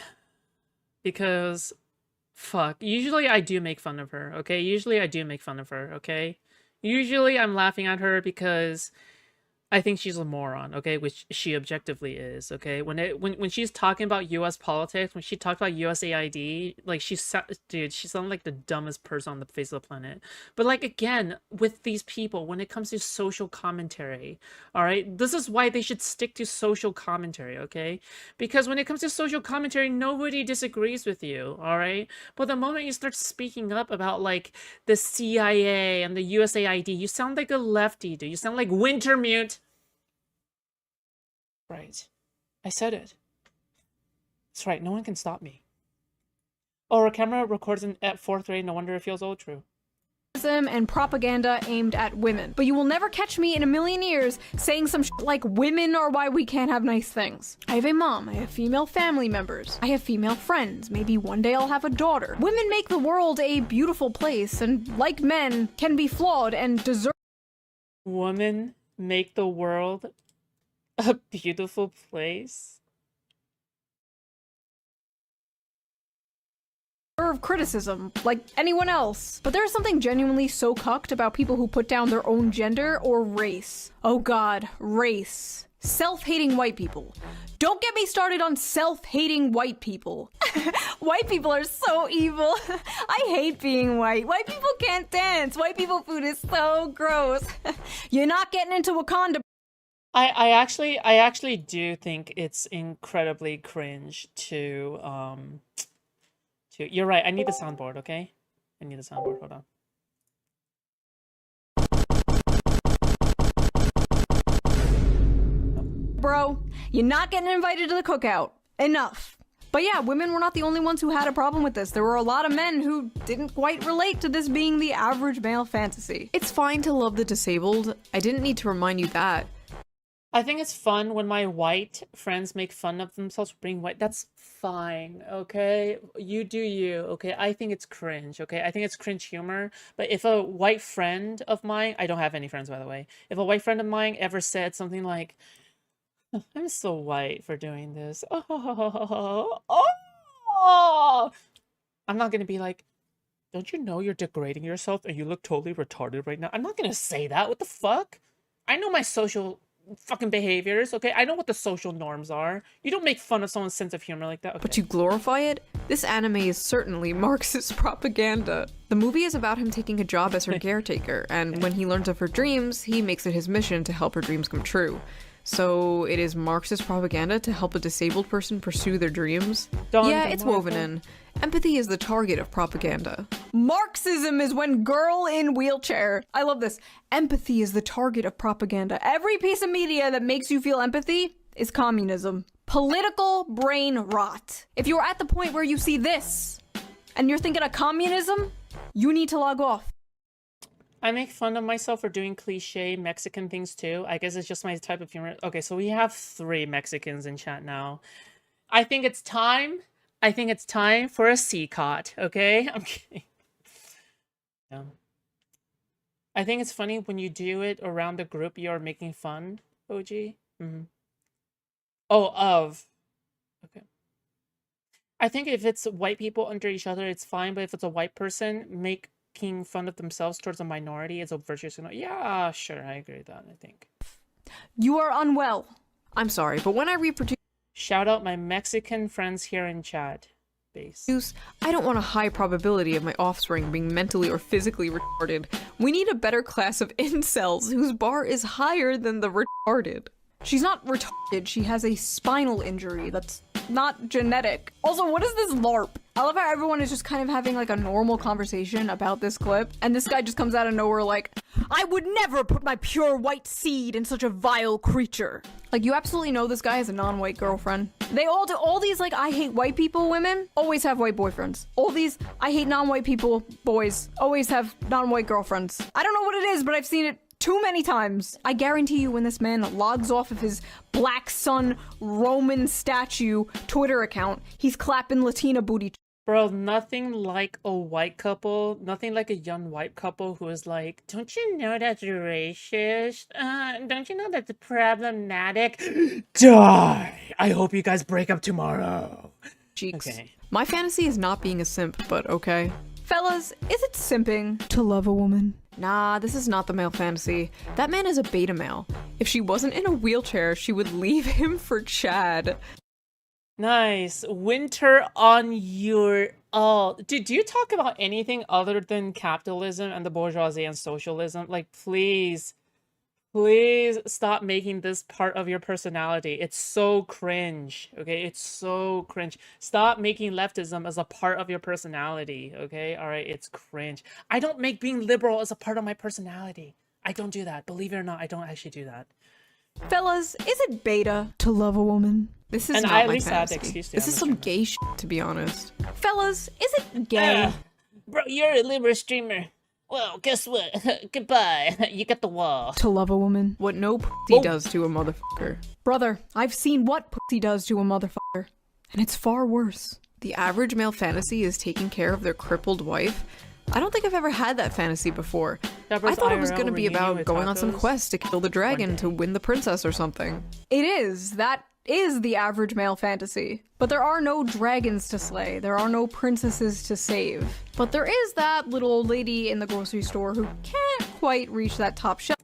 [SPEAKER 2] because, fuck, usually I do make fun of her, okay? Usually I do make fun of her, okay? Usually I'm laughing at her because I think she's a moron, okay? Which she objectively is, okay? When she's talking about U.S. politics, when she talked about USAID, like, dude, she sounded like the dumbest person on the face of the planet. But, like, again, with these people, when it comes to social commentary, all right? This is why they should stick to social commentary, okay? Because when it comes to social commentary, nobody disagrees with you, all right? But the moment you start speaking up about, like, the CIA and the USAID, you sound like a lefty, dude. You sound like Wintermute. Right. I said it. That's right, no one can stop me. Oh, our camera records at 4th grade, no wonder it feels old. True.
[SPEAKER 1] And propaganda aimed at women. But you will never catch me in a million years saying some like women are why we can't have nice things. I have a mom, I have female family members, I have female friends, maybe one day I'll have a daughter. Women make the world a beautiful place, and like men, can be flawed and deserve—
[SPEAKER 2] Women make the world a beautiful place.
[SPEAKER 1] criticism, like anyone else. But there's something genuinely so cucked about people who put down their own gender or race. Oh god, race. Self-hating white people. Don't get me started on self-hating white people. White people are so evil. I hate being white. White people can't dance. White people food is so gross. You're not getting into Wakanda.
[SPEAKER 2] I actually do think it's incredibly cringe to you're right, I need the soundboard, okay? I need the soundboard, hold on.
[SPEAKER 1] Bro, you're not getting invited to the cookout. Enough. But yeah, women were not the only ones who had a problem with this. There were a lot of men who didn't quite relate to this being the average male fantasy. It's fine to love the disabled. I didn't need to remind you that.
[SPEAKER 2] I think it's fun when my white friends make fun of themselves for being white. That's fine, okay? You do you, okay? I think it's cringe, okay? I think it's cringe humor. But if a white friend of mine, I don't have any friends, by the way. If a white friend of mine ever said something like, I'm so white for doing this. Oh, I'm not gonna be like, don't you know you're degrading yourself and you look totally retarded right now? I'm not gonna say that. What the fuck? I know my social fucking behaviors, okay? I know what the social norms are. You don't make fun of someone's sense of humor like that, okay?
[SPEAKER 1] But you glorify it? This anime is certainly Marxist propaganda. The movie is about him taking a job as her caretaker, and when he learns of her dreams, he makes it his mission to help her dreams come true. So it is Marxist propaganda to help a disabled person pursue their dreams? Yeah, it's woven in. Empathy is the target of propaganda. Marxism is when girl in wheelchair. I love this. Empathy is the target of propaganda. Every piece of media that makes you feel empathy is communism. Political brain rot. If you're at the point where you see this and you're thinking of communism, you need to log off.
[SPEAKER 2] I make fun of myself for doing cliche Mexican things too. I guess it's just my type of humor. Okay, so we have 3 Mexicans in chat now. I think it's time for a C-cot, okay? I'm kidding. Yeah. I think it's funny when you do it around the group you're making fun, OG. Oh, of. Okay. I think if it's white people under each other, it's fine. But if it's a white person making fun of themselves towards a minority, it's a virtuous. Yeah, sure, I agree with that. I think.
[SPEAKER 1] You are unwell. I'm sorry, but when I reproduce,
[SPEAKER 2] Shout out my Mexican friends here in chat. Base.
[SPEAKER 1] I don't want a high probability of my offspring being mentally or physically retarded. We need a better class of incels whose bar is higher than the retarded. She's not retarded, she has a spinal injury that's not genetic. Also, what is this LARP? I love how everyone is just kind of having like a normal conversation about this clip, and this guy just comes out of nowhere like, I would never put my pure white seed in such a vile creature. Like, you absolutely know this guy has a non-white girlfriend. They all do. All these, like, I hate white people women always have white boyfriends. All these, I hate non-white people boys always have non-white girlfriends. I don't know what it is, but I've seen it too many times. I guarantee you when this man logs off of his Black Sun Roman statue Twitter account, he's clapping Latina booty.
[SPEAKER 2] Bro, nothing like a white couple, nothing like a young white couple who is like, don't you know that's racist? Don't you know that's problematic? Die! I hope you guys break up tomorrow.
[SPEAKER 1] Cheeks.
[SPEAKER 2] Okay.
[SPEAKER 1] My fantasy is not being a simp, but okay. Fellas, is it simping to love a woman? Nah, this is not the male fantasy. That man is a beta male. If she wasn't in a wheelchair, she would leave him for Chad.
[SPEAKER 2] Nice. Winter on your... Oh, do you talk about anything other than capitalism and the bourgeoisie and socialism? Like, please stop making this part of your personality. It's so cringe, okay? It's so cringe. Stop making leftism as a part of your personality, okay? All right, it's cringe. I don't make being liberal as a part of my personality. I don't do that. Believe it or not, I don't actually do that.
[SPEAKER 1] Fellas, is it beta to love a woman? This is
[SPEAKER 2] And
[SPEAKER 1] not
[SPEAKER 2] I at
[SPEAKER 1] my
[SPEAKER 2] least had the
[SPEAKER 1] fantasy.
[SPEAKER 2] excuse to
[SPEAKER 1] This
[SPEAKER 2] on
[SPEAKER 1] is
[SPEAKER 2] the
[SPEAKER 1] some
[SPEAKER 2] stream.
[SPEAKER 1] gay shit, to be honest. Fellas, is it gay?
[SPEAKER 2] Bro, you're a liberal streamer. Well, guess what? Goodbye. You got the wall.
[SPEAKER 1] To love a woman? What no pussy does to a motherfucker. Brother, I've seen what pussy does to a motherfucker. And it's far worse. The average male fantasy is taking care of their crippled wife. I don't think I've ever had that fantasy before. I thought it was going to be about going on some quest to kill the dragon to win the princess or something. It is. That is the average male fantasy. But there are no dragons to slay. There are no princesses to save. But there is that little old lady in the grocery store who can't quite reach that top shelf.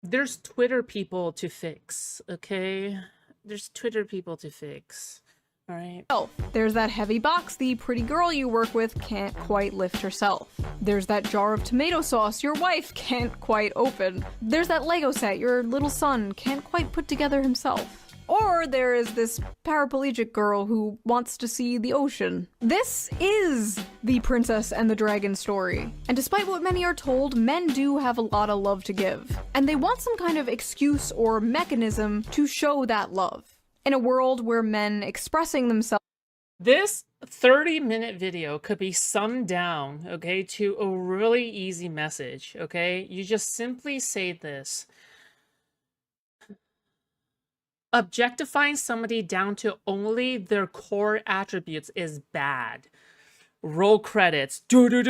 [SPEAKER 2] There's Twitter people to fix, okay? There's Twitter people to fix. Alright.
[SPEAKER 1] There's that heavy box the pretty girl you work with can't quite lift herself. There's that jar of tomato sauce your wife can't quite open. There's that Lego set your little son can't quite put together himself. Or there is this paraplegic girl who wants to see the ocean. This is the Princess and the Dragon story. And despite what many are told, men do have a lot of love to give. And they want some kind of excuse or mechanism to show that love. In a world where men expressing themselves.
[SPEAKER 2] This 30-minute video could be summed down, okay, to a really easy message, okay? You just simply say this. Objectifying somebody down to only their core attributes is bad. Roll credits. Directed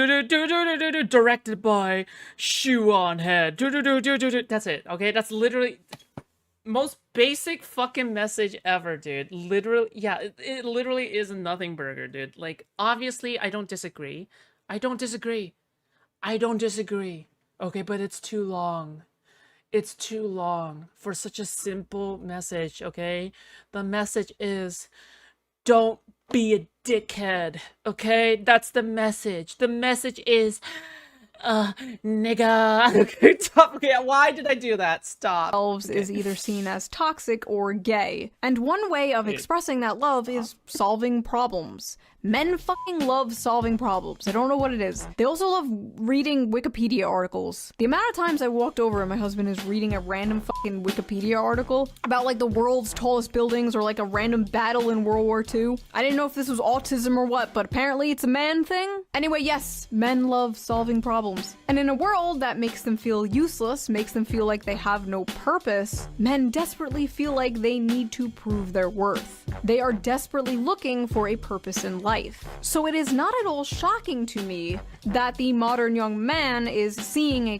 [SPEAKER 2] by Shoe0nHead. That's it, okay? That's literally... most basic fucking message ever, dude. Literally, yeah, it literally is a nothing burger, dude. Like, obviously, I don't disagree. Okay, but it's too long. It's too long for such a simple message, okay? The message is, don't be a dickhead, okay? That's the message. The message is... nigga. Okay, stop. Okay, why did I do that? Stop. Okay.
[SPEAKER 1] Is either seen as toxic or gay. And one way of expressing that love is solving problems. Men fucking love solving problems. I don't know what it is. They also love reading Wikipedia articles. The amount of times I walked over and my husband is reading a random fucking Wikipedia article about like the world's tallest buildings or like a random battle in World War II. I didn't know if this was autism or what, but apparently it's a man thing. Anyway, yes, men love solving problems. And in a world that makes them feel useless, makes them feel like they have no purpose, men desperately feel like they need to prove their worth. They are desperately looking for a purpose in life. So it is not at all shocking to me that the modern young man is seeing a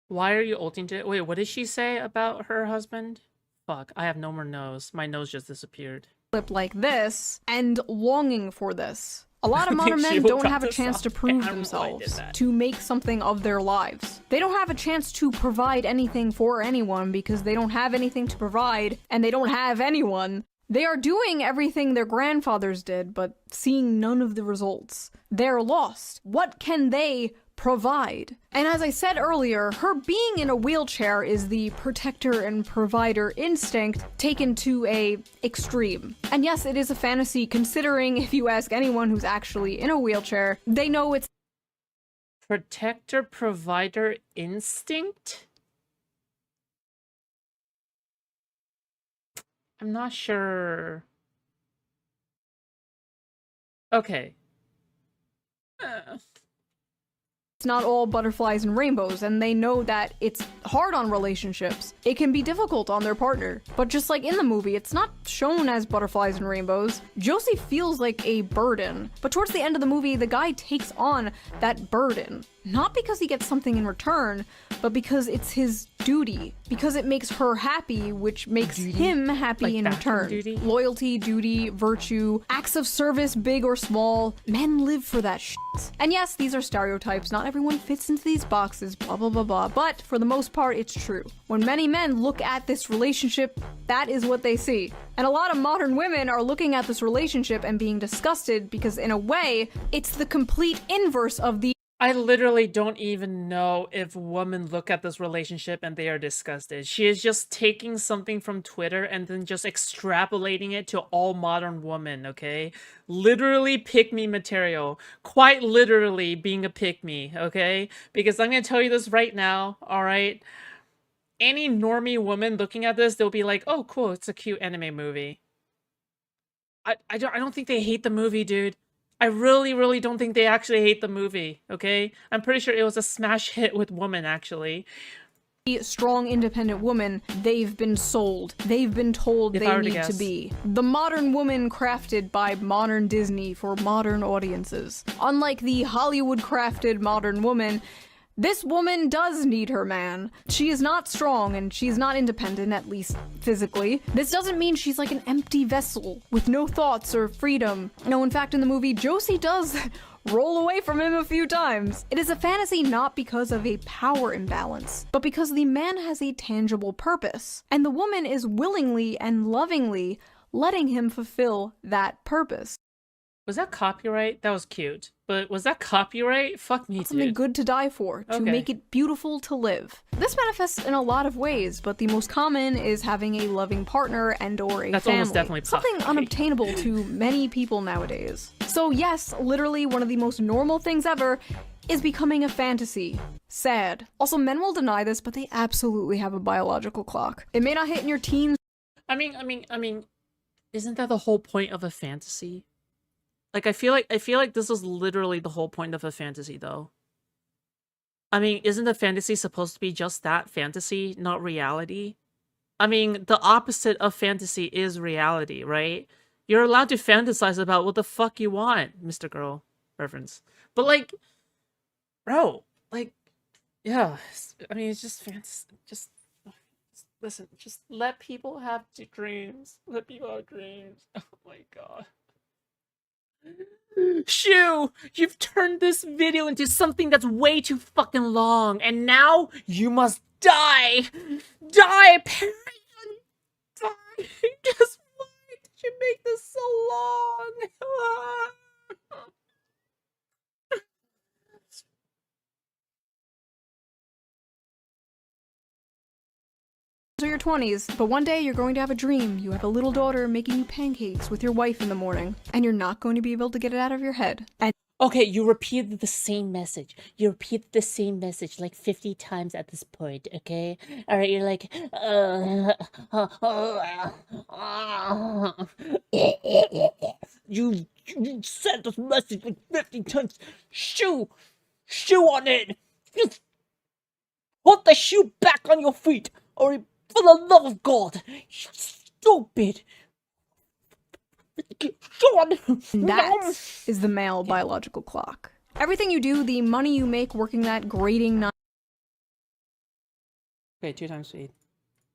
[SPEAKER 2] Why are you ulting to... Wait, what did she say about her husband? Fuck, I have no more nose. My nose just disappeared.
[SPEAKER 1] Clip like this and longing for this. A lot of modern men
[SPEAKER 2] She
[SPEAKER 1] don't
[SPEAKER 2] got
[SPEAKER 1] have a
[SPEAKER 2] this
[SPEAKER 1] chance
[SPEAKER 2] off
[SPEAKER 1] to prove
[SPEAKER 2] camera while I did
[SPEAKER 1] themselves,
[SPEAKER 2] that.
[SPEAKER 1] to make something of their lives. They don't have a chance to provide anything for anyone because they don't have anything to provide and they don't have anyone. They are doing everything their grandfathers did, but seeing none of the results. They're lost. What can they provide? And as I said earlier, her being in a wheelchair is the protector and provider instinct taken to a extreme. And yes, it is a fantasy, considering if you ask anyone who's actually in a wheelchair, they know it's
[SPEAKER 2] Protector provider instinct? I'm not sure. Okay.
[SPEAKER 1] it's not all butterflies and rainbows, and they know that it's hard on relationships. It can be difficult on their partner. But just like in the movie, it's not shown as butterflies and rainbows. Josie feels like a burden. But towards the end of the movie, the guy takes on that burden. Not because he gets something in return, but because it's his duty. Because it makes her happy, which makes him happy
[SPEAKER 2] Like
[SPEAKER 1] in
[SPEAKER 2] bathroom
[SPEAKER 1] return.
[SPEAKER 2] duty?
[SPEAKER 1] Loyalty, duty, virtue, acts of service, big or small. Men live for that shit. And yes, these are stereotypes. Not everyone fits into these boxes, blah blah blah blah. But for the most part, it's true. When many men look at this relationship, that is what they see. And a lot of modern women are looking at this relationship and being disgusted because in a way, it's the complete inverse of the
[SPEAKER 2] I literally don't even know if women look at this relationship and they are disgusted. She is just taking something from Twitter and then just extrapolating it to all modern women, okay? Literally pick-me material. Quite literally being a pick-me, okay? Because I'm gonna tell you this right now, alright? Any normie woman looking at this, they'll be like, oh, cool, it's a cute anime movie. I don't think they hate the movie, dude. I really don't think they actually hate the movie, okay? I'm pretty sure it was a smash hit with women, actually.
[SPEAKER 1] strong, independent woman they've been sold. They've been told
[SPEAKER 2] If
[SPEAKER 1] they
[SPEAKER 2] I were to
[SPEAKER 1] need to
[SPEAKER 2] guess.
[SPEAKER 1] be. The modern woman crafted by modern Disney for modern audiences. Unlike the Hollywood-crafted modern woman, this woman does need her man. She is not strong and she's not independent, at least physically. This doesn't mean she's like an empty vessel with no thoughts or freedom. No, in fact, in the movie, Josie does roll away from him a few times. It is a fantasy not because of a power imbalance, but because the man has a tangible purpose, and the woman is willingly and lovingly letting him fulfill that purpose.
[SPEAKER 2] Was that copyright? That was cute. But was that copyright? Fuck me,
[SPEAKER 1] Something
[SPEAKER 2] dude.
[SPEAKER 1] good to die for, to
[SPEAKER 2] Okay.
[SPEAKER 1] make it beautiful to live. This manifests in a lot of ways, but the most common is having a loving partner and or a
[SPEAKER 2] That's
[SPEAKER 1] family.
[SPEAKER 2] almost definitely
[SPEAKER 1] something
[SPEAKER 2] copyright.
[SPEAKER 1] unobtainable to many people nowadays. So yes, literally one of the most normal things ever is becoming a fantasy. Sad. Also, men will deny this, but they absolutely have a biological clock. It may not hit in your teens.
[SPEAKER 2] I mean, isn't that the whole point of a fantasy? Like, I feel like this is literally the whole point of a fantasy, though. I mean, isn't a fantasy supposed to be just that, fantasy, not reality? I mean, the opposite of fantasy is reality, right? You're allowed to fantasize about what the fuck you want, Mr. Girl reference. But like, bro, like, yeah, I mean, it's just fantasy. Just listen, just let people have dreams. Let people have dreams. Oh my god. Shoe, you've turned this video into something that's way too fucking long, and now you must die! Die, Perry! Die! Just why did you make this so long?
[SPEAKER 1] Or your 20s, but one day you're going to have a dream. You have a little daughter making you pancakes with your wife in the morning, and you're not going to be able to get it out of your head. And
[SPEAKER 2] Okay, you repeated the same message. You repeated the same message like 50 times at this point, okay? Alright, you're like, you said this message like 50 times. Shoe on it. Just put the shoe back on your feet, or for the love of God, you stupid. Sean.
[SPEAKER 1] that is the male biological clock. Everything you do, the money you make working that grating 9
[SPEAKER 2] Okay, 2 times speed.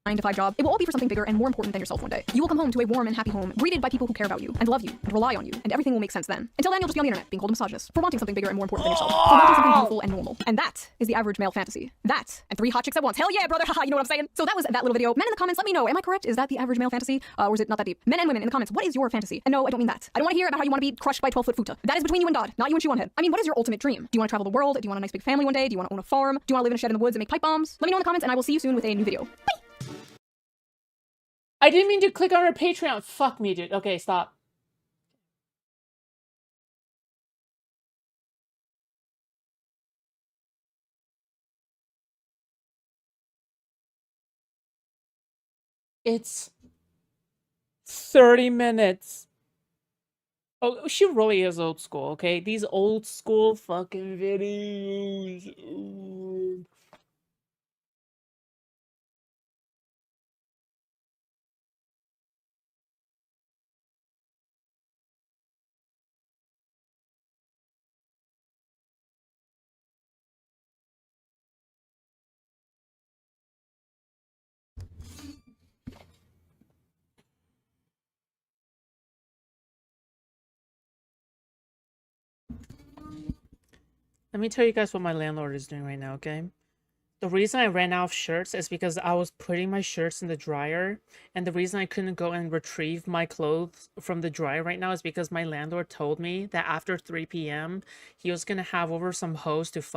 [SPEAKER 1] 9-to-5 job, it will all be for something bigger and more important than yourself one day. You will come home to a warm and happy home, greeted by people who care about you, and love you, and rely on you, and everything will make sense then. Until then, you'll just be on the internet, being called a misogynist, for wanting something bigger and more important than yourself, for wanting something beautiful and normal. And that is the average male fantasy. That, and 3 hot chicks at once. Hell yeah, brother, haha, you know what I'm saying? So that was that little video. Men in the comments, let me know, am I correct? Is that the average male fantasy? Or is it not that deep? Men and women in the comments, what is your fantasy? And no, I don't mean that. I don't want to hear about how you want to be crushed by 12-foot futa. That is between you and God, not you and Shoe0nHead. I mean, what is your ultimate dream? Do you want to travel the world? Do you want a nice big family one day? Do you want to own a farm? Do you want to live in a shed in the woods and make pipe bombs? Let me know in the comments, and I will see you soon with a new video. Bye!
[SPEAKER 2] I didn't mean to click on her Patreon. Fuck me, dude. Okay, stop. It's 30 minutes. Oh, she really is old school, okay? These old school fucking videos. Ooh. Let me tell you guys what my landlord is doing right now, okay? The reason I ran out of shirts is because I was putting my shirts in the dryer, and the reason I couldn't go and retrieve my clothes from the dryer right now is because my landlord told me that after 3 p.m. he was gonna have over some hoes to fuck